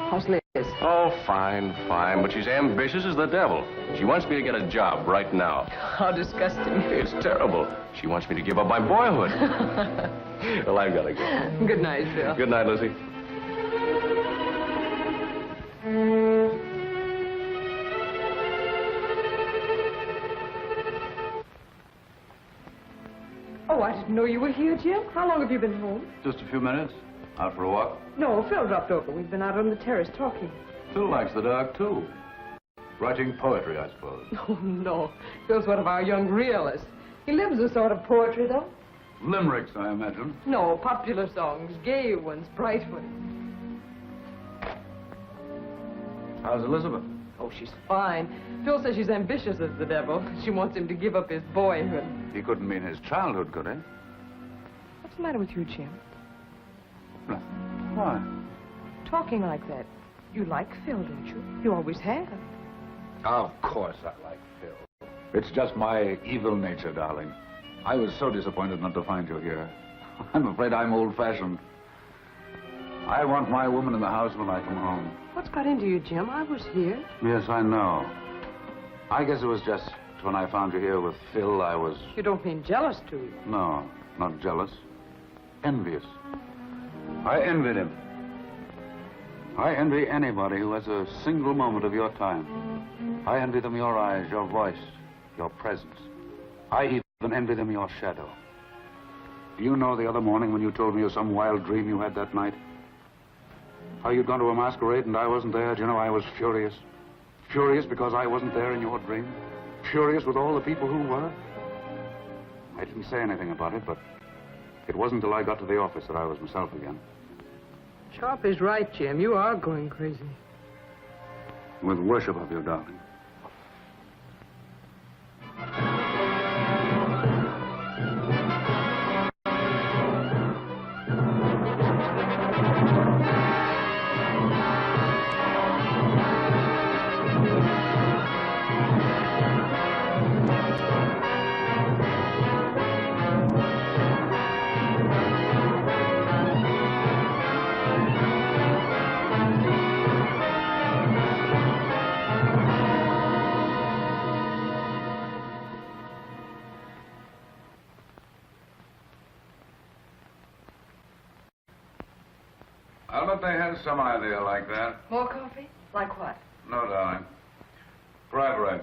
[SPEAKER 10] How's Liz?
[SPEAKER 16] Oh, fine, fine. But she's ambitious as the devil. She wants me to get a job right now.
[SPEAKER 10] How disgusting.
[SPEAKER 16] It's terrible. She wants me to give up my boyhood. Well, I've got to go.
[SPEAKER 10] Good night, Phil.
[SPEAKER 16] Good night, Lucy.
[SPEAKER 10] Oh, I didn't know you were here, Jim. How long have you been home?
[SPEAKER 7] Just a few minutes. Out for a walk?
[SPEAKER 10] No, Phil dropped over. We've been out on the terrace talking.
[SPEAKER 7] Phil likes the dark, too. Writing poetry, I suppose.
[SPEAKER 10] Oh, no. Phil's one of our young realists. He lives a sort of poetry, though.
[SPEAKER 7] Limericks, I imagine.
[SPEAKER 10] No, popular songs. Gay ones, bright ones.
[SPEAKER 7] How's Elizabeth?
[SPEAKER 10] Oh, she's fine. Phil says she's ambitious as the devil. She wants him to give up his boyhood.
[SPEAKER 7] He couldn't mean his childhood, could he?
[SPEAKER 10] What's the matter with you, Jim?
[SPEAKER 7] Nothing. Why?
[SPEAKER 10] Talking like that. You like Phil, don't you? You always have.
[SPEAKER 7] Of course I like Phil. It's just my evil nature, darling. I was so disappointed not to find you here. I'm afraid I'm old-fashioned. I want my woman in the house when I come home.
[SPEAKER 10] What's got into you, Jim? I was here.
[SPEAKER 7] Yes, I know. I guess it was just when I found you here with Phil, I was...
[SPEAKER 10] You don't mean jealous, do you?
[SPEAKER 7] No, not jealous. Envious. I envied him. I envy anybody who has a single moment of your time. I envy them your eyes, your voice, your presence. I even envy them your shadow. Do you know the other morning when you told me of some wild dream you had that night? How you'd gone to a masquerade and I wasn't there? Do you know, I was furious. Furious because I wasn't there in your dream. furious with all the people who were. I didn't say anything about it, but it wasn't until I got to the office that I was myself again.
[SPEAKER 10] Sharp is right, Jim. You are going crazy.
[SPEAKER 7] With worship of you, darling.
[SPEAKER 4] I'll bet they had some idea like that.
[SPEAKER 10] More coffee? Like what?
[SPEAKER 4] No, darling. Bribery.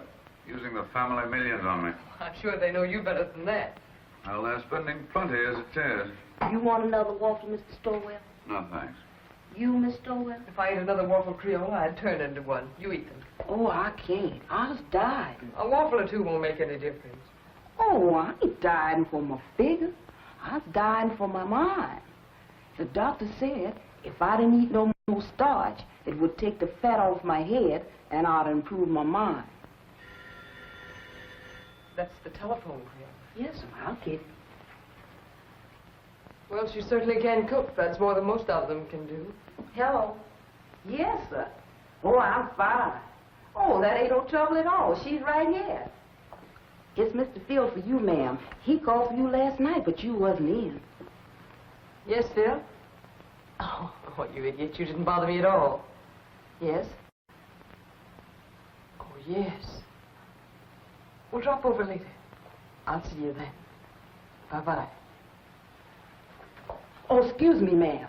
[SPEAKER 4] Using the family millions on me.
[SPEAKER 10] I'm sure they know you better than that.
[SPEAKER 4] Well, they're spending plenty as it is.
[SPEAKER 11] You want another waffle, Mr. Stowell?
[SPEAKER 4] No, thanks.
[SPEAKER 11] You, Miss Stowell?
[SPEAKER 10] If I ate another waffle Creole, I'd turn into one. You eat them.
[SPEAKER 11] Oh, I can't. I was dying.
[SPEAKER 10] A waffle or two won't make any difference.
[SPEAKER 11] Oh, I ain't dying for my figure. I was dying for my mind. The doctor said if I didn't eat no more starch, it would take the fat off my head and I'd improve my mind.
[SPEAKER 10] That's the telephone Creole.
[SPEAKER 11] Yes, I'll get it.
[SPEAKER 10] Well, she certainly can cook. That's more than most of them can do.
[SPEAKER 11] Hello. Yes, sir. Oh, I'm fine. Oh, that ain't no trouble at all. She's right here. It's Mr. Phil for you, ma'am. He called for you last night, but you wasn't in.
[SPEAKER 10] Yes, Phil? Oh, you idiot. You didn't bother me at all. Yes? Oh, yes. We'll drop over later. I'll see you then. Bye-bye.
[SPEAKER 11] Oh, excuse me, ma'am.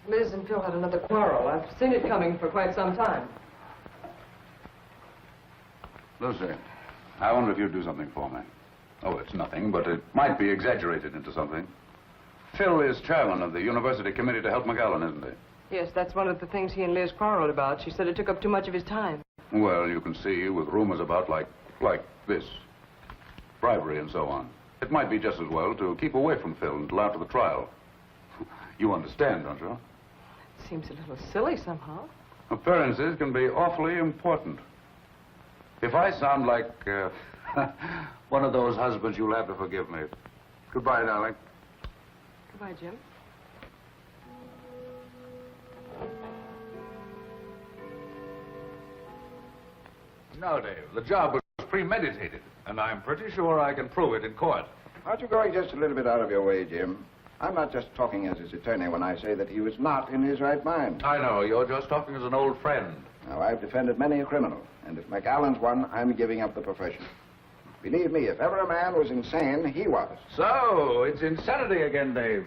[SPEAKER 10] Liz and Phil had another quarrel. I've seen it coming for quite some time.
[SPEAKER 7] Lucy, I wonder if you'd do something for me. Oh, it's nothing, but it might be exaggerated into something. Phil is chairman of the university committee to help McAllen, isn't he?
[SPEAKER 10] Yes, that's one of the things he and Liz quarreled about. She said it took up too much of his time.
[SPEAKER 7] Well, you can see, with rumors about like this, bribery and so on, it might be just as well to keep away from Phil until after the trial. You understand, don't you?
[SPEAKER 10] It seems a little silly somehow.
[SPEAKER 7] Appearances can be awfully important. If I sound like one of those husbands, you'll have to forgive me. Goodbye, darling.
[SPEAKER 10] Goodbye, Jim.
[SPEAKER 7] No, Dave, the job was premeditated, and I'm pretty sure I can prove it in court.
[SPEAKER 15] Aren't you going just a little bit out of your way, Jim? I'm not just talking as his attorney when I say that he was not in his right mind.
[SPEAKER 7] I know, you're just talking as an old friend.
[SPEAKER 15] Now, I've defended many a criminal, and if McAllen's one, I'm giving up the profession. Believe me, if ever a man was insane, he was.
[SPEAKER 7] So, it's insanity again, Dave.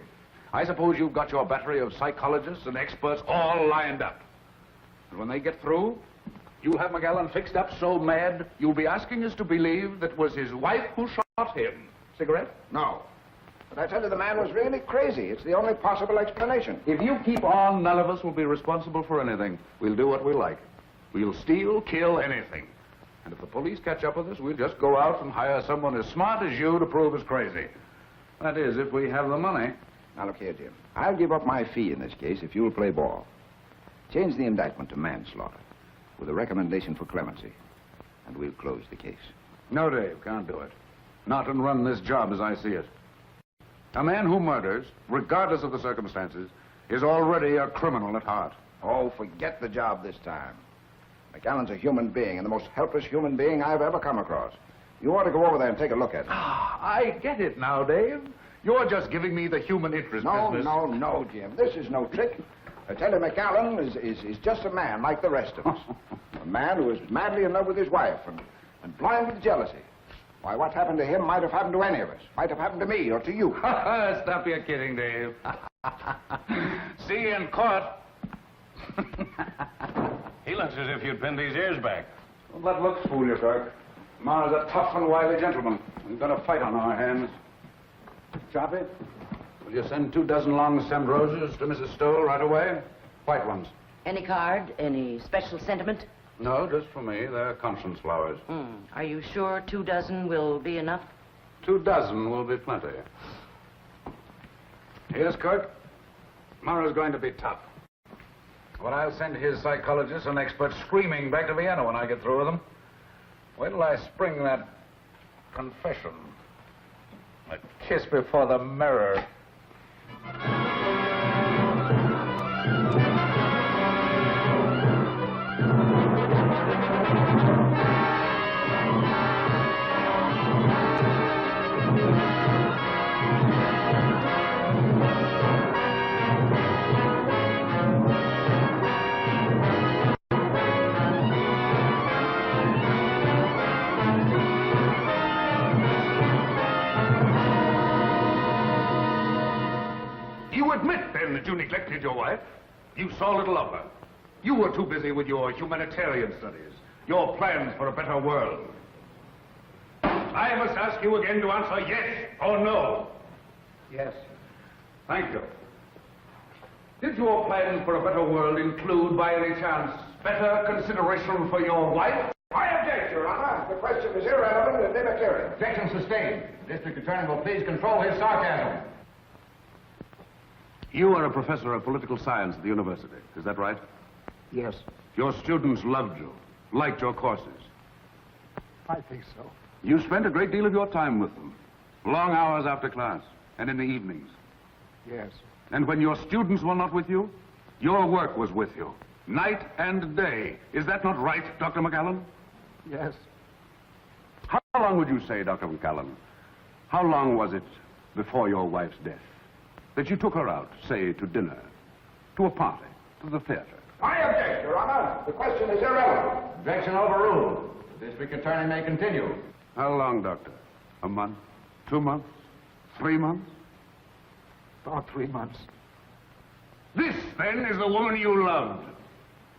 [SPEAKER 7] I suppose you've got your battery of psychologists and experts all lined up. And when they get through, you'll have McAllen fixed up so mad, you'll be asking us to believe that it was his wife who shot him. Cigarette?
[SPEAKER 15] No. But I tell you, the man was really crazy. It's the only possible explanation.
[SPEAKER 7] If you keep on, none of us will be responsible for anything. We'll do what we like. We'll steal, kill, anything. And if the police catch up with us, we'll just go out and hire someone as smart as you to prove us crazy. That is, if we have the money.
[SPEAKER 15] Now, look here, Jim. I'll give up my fee in this case if you'll play ball. Change the indictment to manslaughter with a recommendation for clemency, and we'll close the case.
[SPEAKER 7] No, Dave, can't do it. Not and run this job as I see it. A man who murders, regardless of the circumstances, is already a criminal at heart.
[SPEAKER 15] Oh, forget the job this time. McAllen's a human being, and the most helpless human being I've ever come across. You ought to go over there and take a look at him.
[SPEAKER 7] Ah, I get it now, Dave. You're just giving me the human interest business.
[SPEAKER 15] No, Jim. This is no trick. I tell you, McAllen is just a man like the rest of us. A man who is madly in love with his wife and blind with jealousy. Why, what happened to him might have happened to any of us. Might have happened to me or to you.
[SPEAKER 7] Stop your kidding, Dave. See you in court.
[SPEAKER 9] He looks as if you'd pinned his ears back.
[SPEAKER 7] Don't let looks fool you, Kirk. Ma's a tough and wily gentleman. We've got a fight on our hands. Choppy, will you send 24 long-stemmed roses to Mrs. Stowell right away? White ones.
[SPEAKER 8] Any card? Any special sentiment?
[SPEAKER 7] No, just for me. They're conscience flowers.
[SPEAKER 8] Are you sure 2 dozen will be enough?
[SPEAKER 7] 2 dozen will be plenty. Yes, Kurt. Tomorrow's going to be tough. But I'll send his psychologists and experts screaming back to Vienna when I get through with them. Wait till I spring that confession. A kiss before the mirror. You admit, then, that you neglected your wife? You saw little of her. You were too busy with your humanitarian studies, your plans for a better world. I must ask you again to answer yes or no.
[SPEAKER 15] Yes.
[SPEAKER 7] Thank you. Did your plans for a better world include, by any chance, better consideration for your wife?
[SPEAKER 17] I object, Your Honor. The question is irrelevant and immaterial.
[SPEAKER 14] Objection sustained. The district attorney will please control his sarcasm.
[SPEAKER 7] You are a professor of political science at the university, is that right?
[SPEAKER 15] Yes,
[SPEAKER 7] Your students loved you, liked your courses.
[SPEAKER 15] I think so.
[SPEAKER 7] You spent a great deal of your time with them, long hours after class, and in the evenings.
[SPEAKER 15] Yes.
[SPEAKER 7] And when your students were not with you, your work was with you, night and day. Is that not right, Dr. McAllen?
[SPEAKER 15] Yes.
[SPEAKER 7] How long would you say, Dr. McAllen, how long was it before your wife's death that you took her out, say, to dinner, to a party, to the theater?
[SPEAKER 17] I object, Your Honor. The question is irrelevant.
[SPEAKER 14] Objection overruled. The district attorney may continue.
[SPEAKER 7] How long, Doctor? A month? 2 months? 3 months?
[SPEAKER 15] About 3 months.
[SPEAKER 7] This, then, is the woman you loved.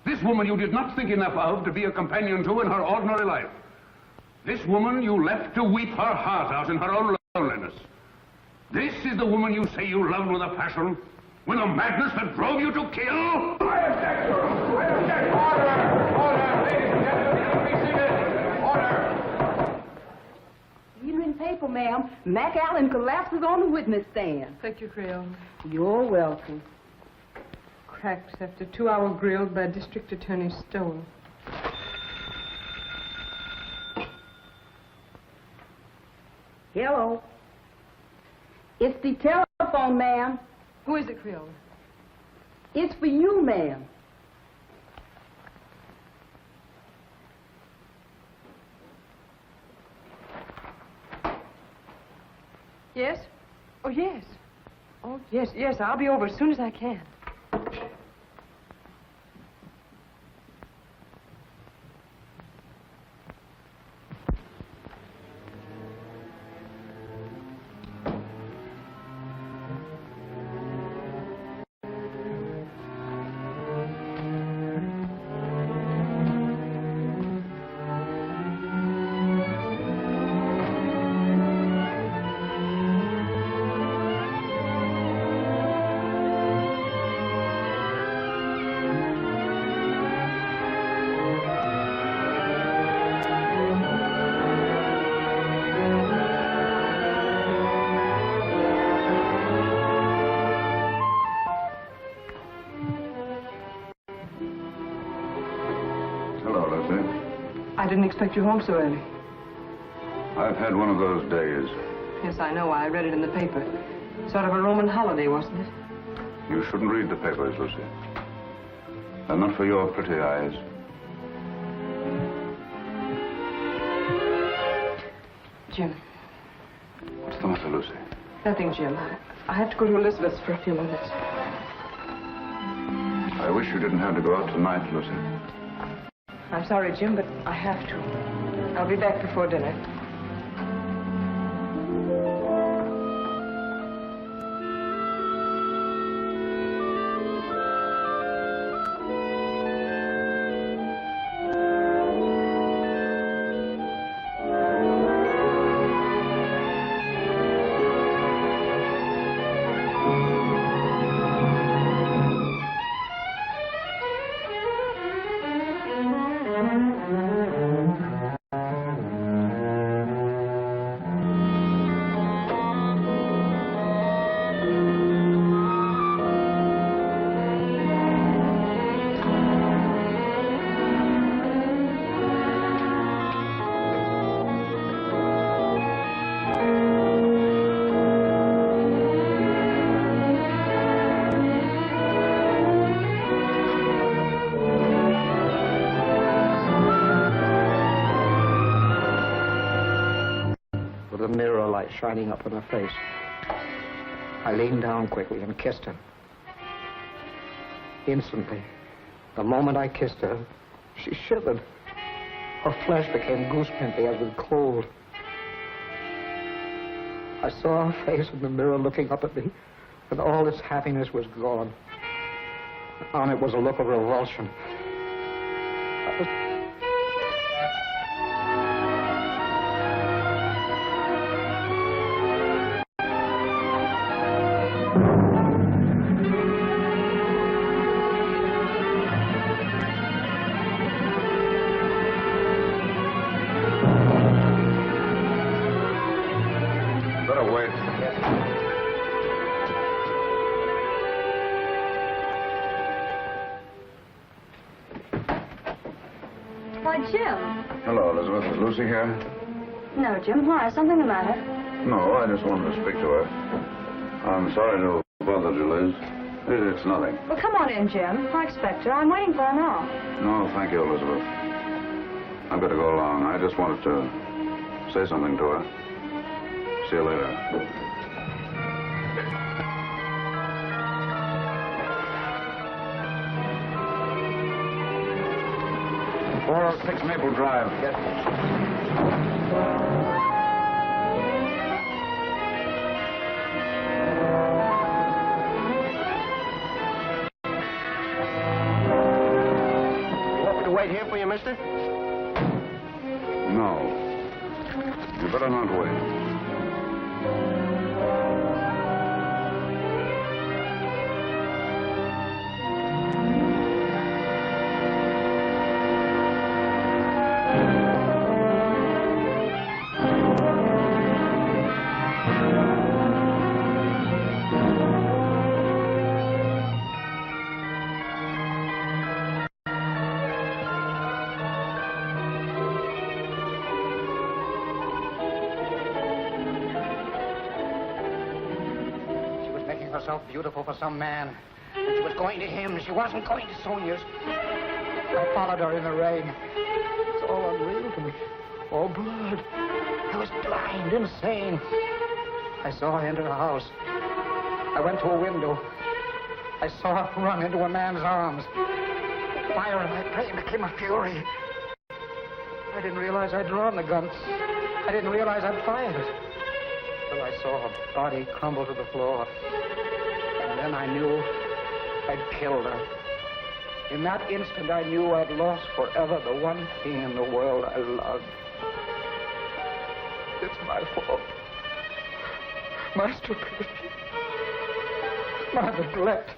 [SPEAKER 7] This woman you did not think enough of to be a companion to in her ordinary life. This woman you left to weep her heart out in her own loneliness. This is the woman you say you loved with a passion, with a madness that drove you to kill?
[SPEAKER 17] I object, Your Honor. I object. Order! Order! Ladies and gentlemen, be seated. Order!
[SPEAKER 11] Evening paper, ma'am. Mac Allen collapses on the witness stand.
[SPEAKER 10] Thank you, Creole.
[SPEAKER 11] You're welcome.
[SPEAKER 10] Cracked after 2-hour grill by District Attorney Stowell.
[SPEAKER 11] Hello. It's the telephone, ma'am.
[SPEAKER 10] Who is it, Creole?
[SPEAKER 11] It's for you, ma'am.
[SPEAKER 10] Yes? Oh, yes. Oh, yes, yes. I'll be over as soon as I can. I didn't expect you home so early.
[SPEAKER 7] I've had one of those days.
[SPEAKER 10] Yes, I know. I read it in the paper. Sort of a Roman holiday, wasn't it?
[SPEAKER 7] You shouldn't read the papers, Lucy. They're not for your pretty eyes.
[SPEAKER 10] Jim.
[SPEAKER 7] What's the matter, Lucy?
[SPEAKER 10] Nothing, Jim. I have to go to Elizabeth's for a few minutes.
[SPEAKER 7] I wish you didn't have to go out tonight, Lucy.
[SPEAKER 10] I'm sorry, Jim, but I have to. I'll be back before dinner.
[SPEAKER 15] with the mirror light shining up in her face. I leaned down quickly and kissed her. Instantly, the moment I kissed her, she shivered. Her flesh became goose-pimply as with cold. I saw her face in the mirror looking up at me, and all its happiness was gone. On it was a look of revulsion.
[SPEAKER 4] Better wait.
[SPEAKER 12] Why, Jim.
[SPEAKER 7] Hello, Elizabeth. Is Lucy here?
[SPEAKER 12] No, Jim. Why? Something the matter?
[SPEAKER 7] No, I just wanted to speak to her. I'm sorry to have bothered you, Liz. It's nothing.
[SPEAKER 12] Well, come on in, Jim. I expect her. I'm waiting for her now.
[SPEAKER 7] No, thank you, Elizabeth. I better go along. I just wanted to say something to her. See you later. 406 Maple Drive.
[SPEAKER 9] You want me to wait here for you, mister?
[SPEAKER 7] No. You better not wait.
[SPEAKER 15] Herself beautiful for some man. And she was going to him. She wasn't going to Sonia's. I followed her in the rain. It's all unreal to me. All blood. I was blind, insane. I saw her enter the house. I went to a window. I saw her run into a man's arms. Fire in my brain became a fury. I didn't realize I'd drawn the gun. I didn't realize I'd fired it. Till I saw her body crumble to the floor. And then I knew I'd killed her. In that instant, I knew I'd lost forever the one thing in the world I loved. It's my fault. My stupidity. My neglect.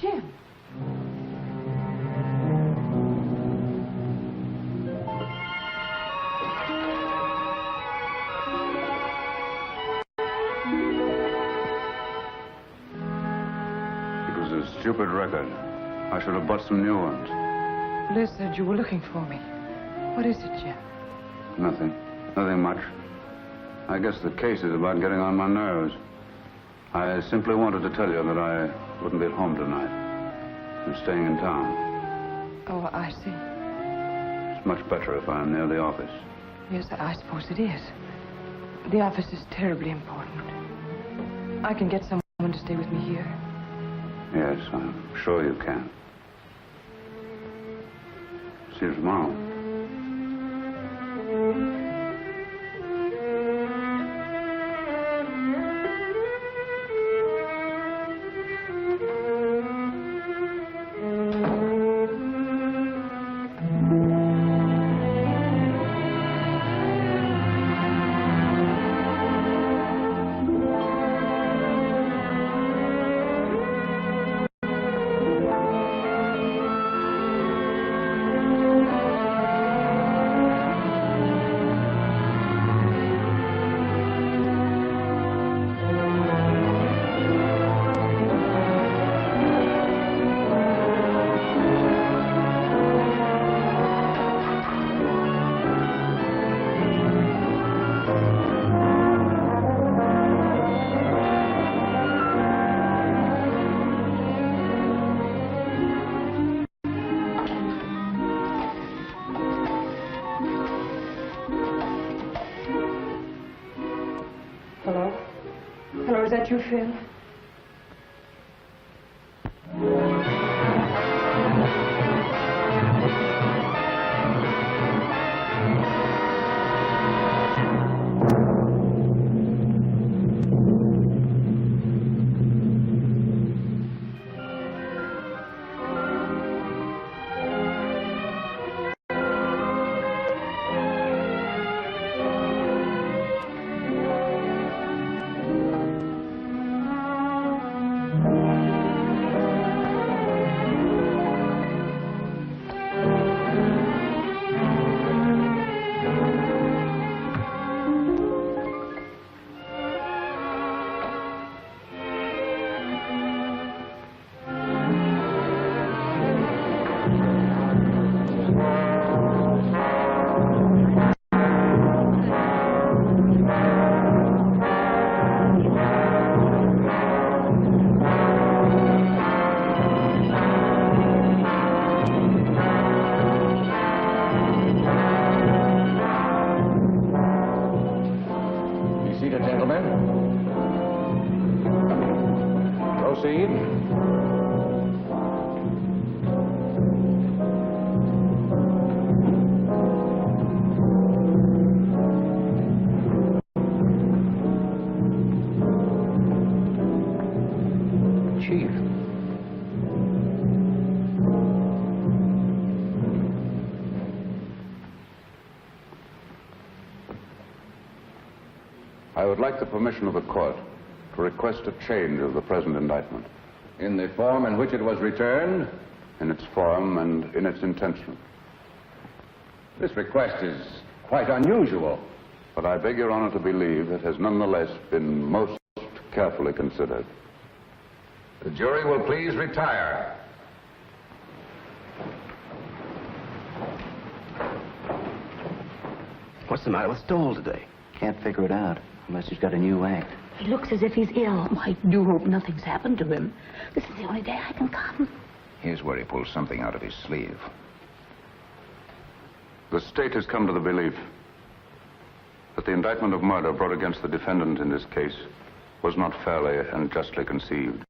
[SPEAKER 10] Jim.
[SPEAKER 7] It was a stupid record. I should have bought some new ones.
[SPEAKER 10] Liz said you were looking for me. What is it, Jim?
[SPEAKER 7] Nothing. Nothing much. I guess the case is about getting on my nerves. I simply wanted to tell you that I wouldn't be at home tonight. I'm staying in town.
[SPEAKER 10] Oh, I see.
[SPEAKER 7] It's much better if I'm near the office.
[SPEAKER 10] Yes, I suppose it is. The office is terribly important. I can get someone to stay with me here.
[SPEAKER 7] Yes, I'm sure you can. See you tomorrow.
[SPEAKER 10] Hello? Hello, is that you, Phil? I would like the permission of the court to request a change of the present indictment.
[SPEAKER 18] In the form in which it was returned?
[SPEAKER 7] In its form and in its intention.
[SPEAKER 18] This request is quite unusual.
[SPEAKER 7] But I beg Your Honor to believe it has nonetheless been most carefully considered.
[SPEAKER 18] The jury will please retire.
[SPEAKER 19] What's the matter with Stowell today? Can't figure it out, unless he's got a new act.
[SPEAKER 11] He looks as if he's ill. I do hope nothing's happened to him. This is the only day I can come.
[SPEAKER 18] Here's where he pulls something out of his sleeve.
[SPEAKER 7] The state has come to the belief that the indictment of murder brought against the defendant in this case was not fairly and justly conceived.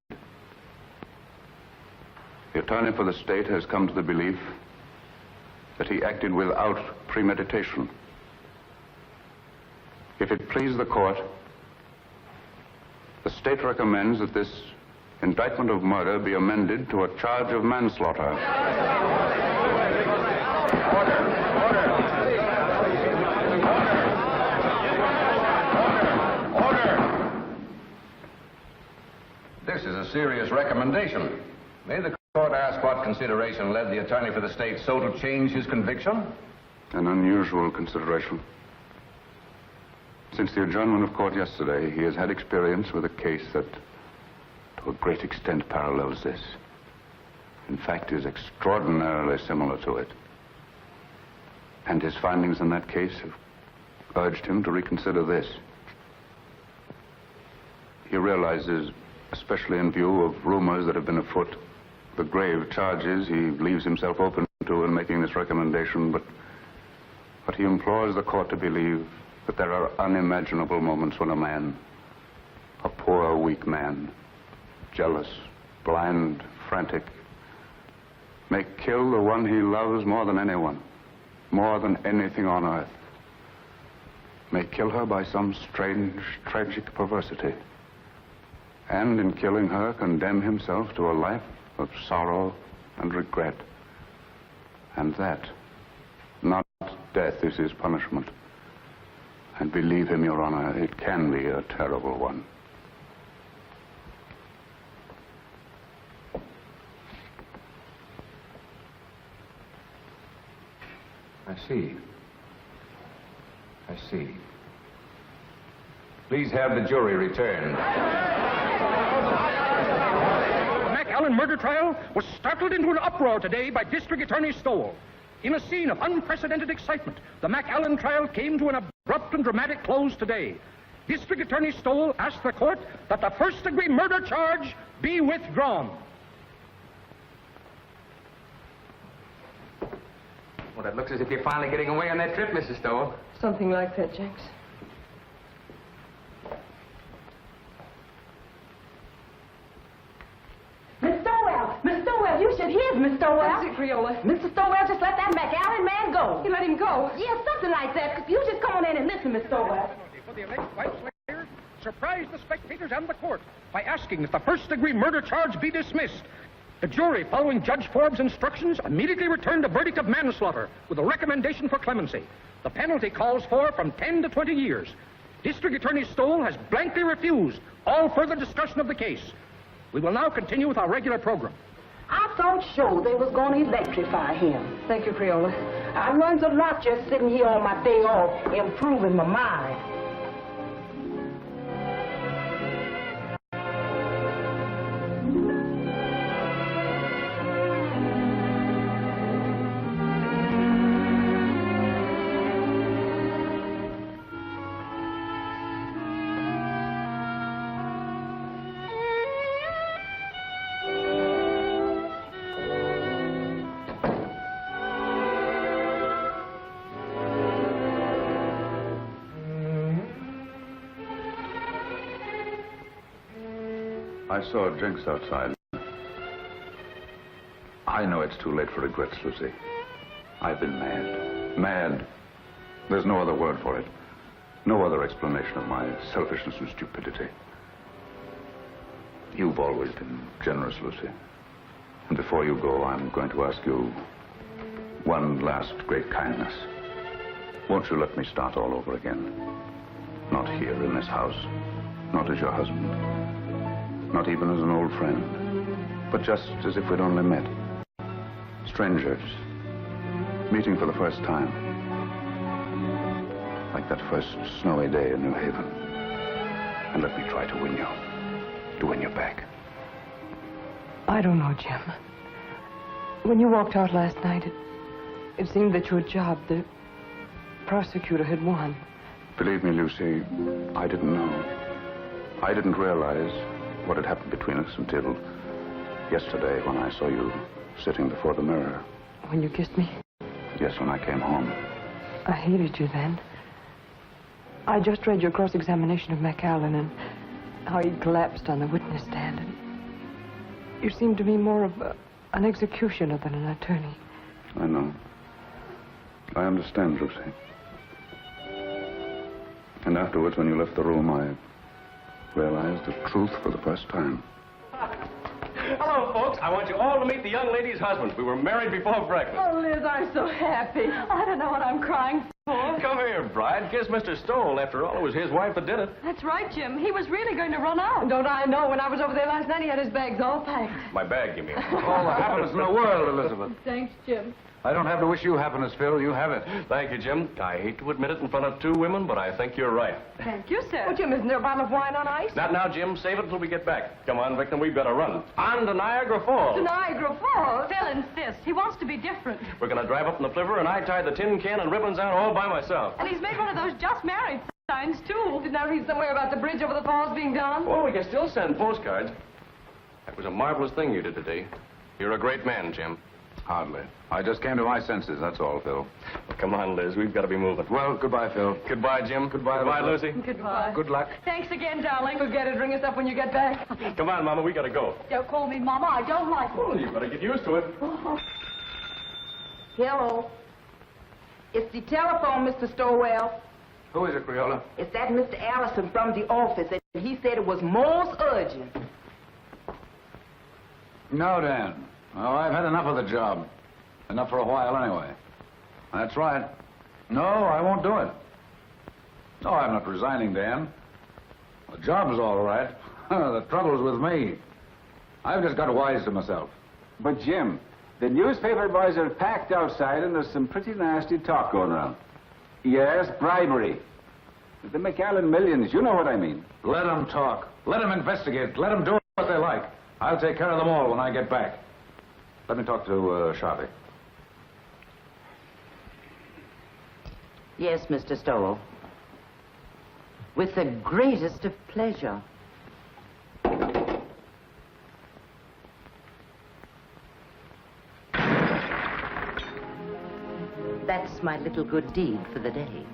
[SPEAKER 7] The attorney for the state has come to the belief that he acted without premeditation. If it please the court, the state recommends that this indictment of murder be amended to a charge of manslaughter.
[SPEAKER 18] This is a serious recommendation. May the court ask what consideration led the attorney for the state so to change his conviction?
[SPEAKER 7] An unusual consideration. Since the adjournment of court yesterday, he has had experience with a case that, to a great extent, parallels this. In fact, is extraordinarily similar to it. And his findings in that case have urged him to reconsider this. He realizes, especially in view of rumors that have been afoot, the grave charges he leaves himself open to in making this recommendation, but he implores the court to believe that there are unimaginable moments when a man, a poor, weak man, jealous, blind, frantic, may kill the one he loves more than anyone, more than anything on earth, may kill her by some strange, tragic perversity, and in killing her condemn himself to a life of sorrow and regret. And that, not death, is his punishment. And believe him, Your Honor, it can be a terrible one.
[SPEAKER 18] I see. I see. Please have the jury returned.
[SPEAKER 20] The McAllen murder trial was startled into an uproar today by District Attorney Stowell. In a scene of unprecedented excitement, the McAllen trial came to an abrupt and dramatic close today. District Attorney Stowell asked the court that the first-degree murder charge be withdrawn.
[SPEAKER 3] Well, it looks as if you're finally getting away on that trip, Mrs. Stowell.
[SPEAKER 10] Something like that, Jenks.
[SPEAKER 11] Miss Stowell! Miss Stowell, you should hear Miss Stowell.
[SPEAKER 10] That's it, Creola.
[SPEAKER 11] Mr. Stowell just let that McAllen man go.
[SPEAKER 10] You let him go?
[SPEAKER 11] Yeah, something like that. You just come on in and listen, Miss Stowell.
[SPEAKER 20] For the alleged wife slayer surprised the spectators and the court by asking that the first-degree murder charge be dismissed. The jury, following Judge Forbes' instructions, immediately returned a verdict of manslaughter with a recommendation for clemency. The penalty calls for from 10 to 20 years. District Attorney Stowell has blankly refused all further discussion of the case. We will now continue with our regular program.
[SPEAKER 11] I thought sure they was going to electrify him.
[SPEAKER 10] Thank you, Creola.
[SPEAKER 11] I learned a lot just sitting here on my day off, improving my mind.
[SPEAKER 7] I saw Jenks outside. I know it's too late for regrets, Lucy. I've been mad. Mad. There's no other word for it. No other explanation of my selfishness and stupidity. You've always been generous, Lucy. And before you go, I'm going to ask you one last great kindness. Won't you let me start all over again? Not here in this house. Not as your husband. Not even as an old friend, but just as if we'd only met. Strangers, meeting for the first time. Like that first snowy day in New Haven. And let me try to win you back.
[SPEAKER 10] I don't know, Jim. When you walked out last night, it seemed that your job, the prosecutor, had won.
[SPEAKER 7] Believe me, Lucy, I didn't know. I didn't realize what had happened between us until yesterday when I saw you sitting before the mirror.
[SPEAKER 10] When you kissed me?
[SPEAKER 7] Yes, when I came home.
[SPEAKER 10] I hated you then. I just read your cross-examination of McAllen and how he collapsed on the witness stand. And you seemed to me more of an executioner than an attorney.
[SPEAKER 7] I know. I understand, Lucy. And afterwards, when you left the room, I realized the truth for the first time.
[SPEAKER 16] Hello, folks. I want you all to meet the young lady's husband. We were married before breakfast.
[SPEAKER 13] Oh, Liz, I'm so happy. I don't know what I'm crying for.
[SPEAKER 16] Come here, bride. Kiss Mr. Stowell. After all, it was his wife that did it.
[SPEAKER 13] That's right, Jim. He was really going to run out.
[SPEAKER 10] Don't I know? When I was over there last night, he had his bags all packed.
[SPEAKER 16] My bag, you mean?
[SPEAKER 7] All the happiness in the world, Elizabeth.
[SPEAKER 13] Thanks, Jim.
[SPEAKER 7] I don't have to wish you happiness, Phil. You have it.
[SPEAKER 16] Thank you, Jim. I hate to admit it in front of two women, but I think you're right.
[SPEAKER 10] Thank you, sir. Oh, Jim, isn't there a bottle of wine on ice?
[SPEAKER 16] Not now, Jim. Save it until we get back. Come on, Victor, we better run. On to Niagara Falls.
[SPEAKER 10] To Niagara Falls?
[SPEAKER 12] Phil insists. He wants to be different.
[SPEAKER 16] We're going to drive up in the flivver, and I tie the tin can and ribbons out all by myself.
[SPEAKER 12] And he's made one of those just married signs, too.
[SPEAKER 10] Didn't I read somewhere about the bridge over the falls being done?
[SPEAKER 16] Well, we can still send postcards. That was a marvelous thing you did today. You're a great man, Jim.
[SPEAKER 7] Hardly. I just came to my senses, that's all, Phil.
[SPEAKER 16] Well, come on, Liz. We've got to be moving.
[SPEAKER 7] Well, goodbye, Phil.
[SPEAKER 16] Goodbye, Jim.
[SPEAKER 7] Goodbye,
[SPEAKER 16] Lucy.
[SPEAKER 10] Goodbye.
[SPEAKER 7] Good luck.
[SPEAKER 10] Thanks again, darling. Forget it. Ring us up when you get back.
[SPEAKER 16] Come on, Mama. We got to go.
[SPEAKER 12] Don't call me Mama. I don't like it.
[SPEAKER 16] Well, you better get used to it.
[SPEAKER 11] Hello. It's the telephone, Mr. Stowell.
[SPEAKER 7] Who is it, Creola?
[SPEAKER 11] It's that Mr. Allison from the office, and he said it was most urgent.
[SPEAKER 7] No, Dan. Oh, I've had enough of the job. Enough for a while, anyway. That's right. No, I won't do it. No, I'm not resigning, Dan. The job's all right. The trouble's with me. I've just got wise to myself.
[SPEAKER 4] But, Jim, the newspaper boys are packed outside, and there's some pretty nasty talk going around. Yes, bribery. The McAllen millions, you know what I mean.
[SPEAKER 7] Let them talk. Let them investigate. Let them do what they like. I'll take care of them all when I get back. Let me talk to Sharpie.
[SPEAKER 8] Yes, Mr. Stowell. With the greatest of pleasure. That's my little good deed for the day.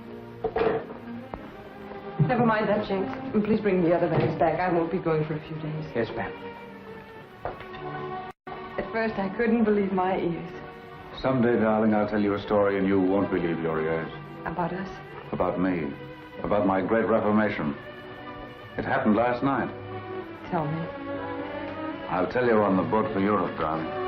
[SPEAKER 10] Never mind that, Jenks. And please bring the other bags back. I won't be going for a few days.
[SPEAKER 4] Yes, ma'am.
[SPEAKER 10] At first, I couldn't believe my ears.
[SPEAKER 7] Someday, darling, I'll tell you a story and you won't believe your ears.
[SPEAKER 10] About us?
[SPEAKER 7] About me. About my great reformation. It happened last night.
[SPEAKER 10] Tell me.
[SPEAKER 7] I'll tell you on the boat for Europe, darling.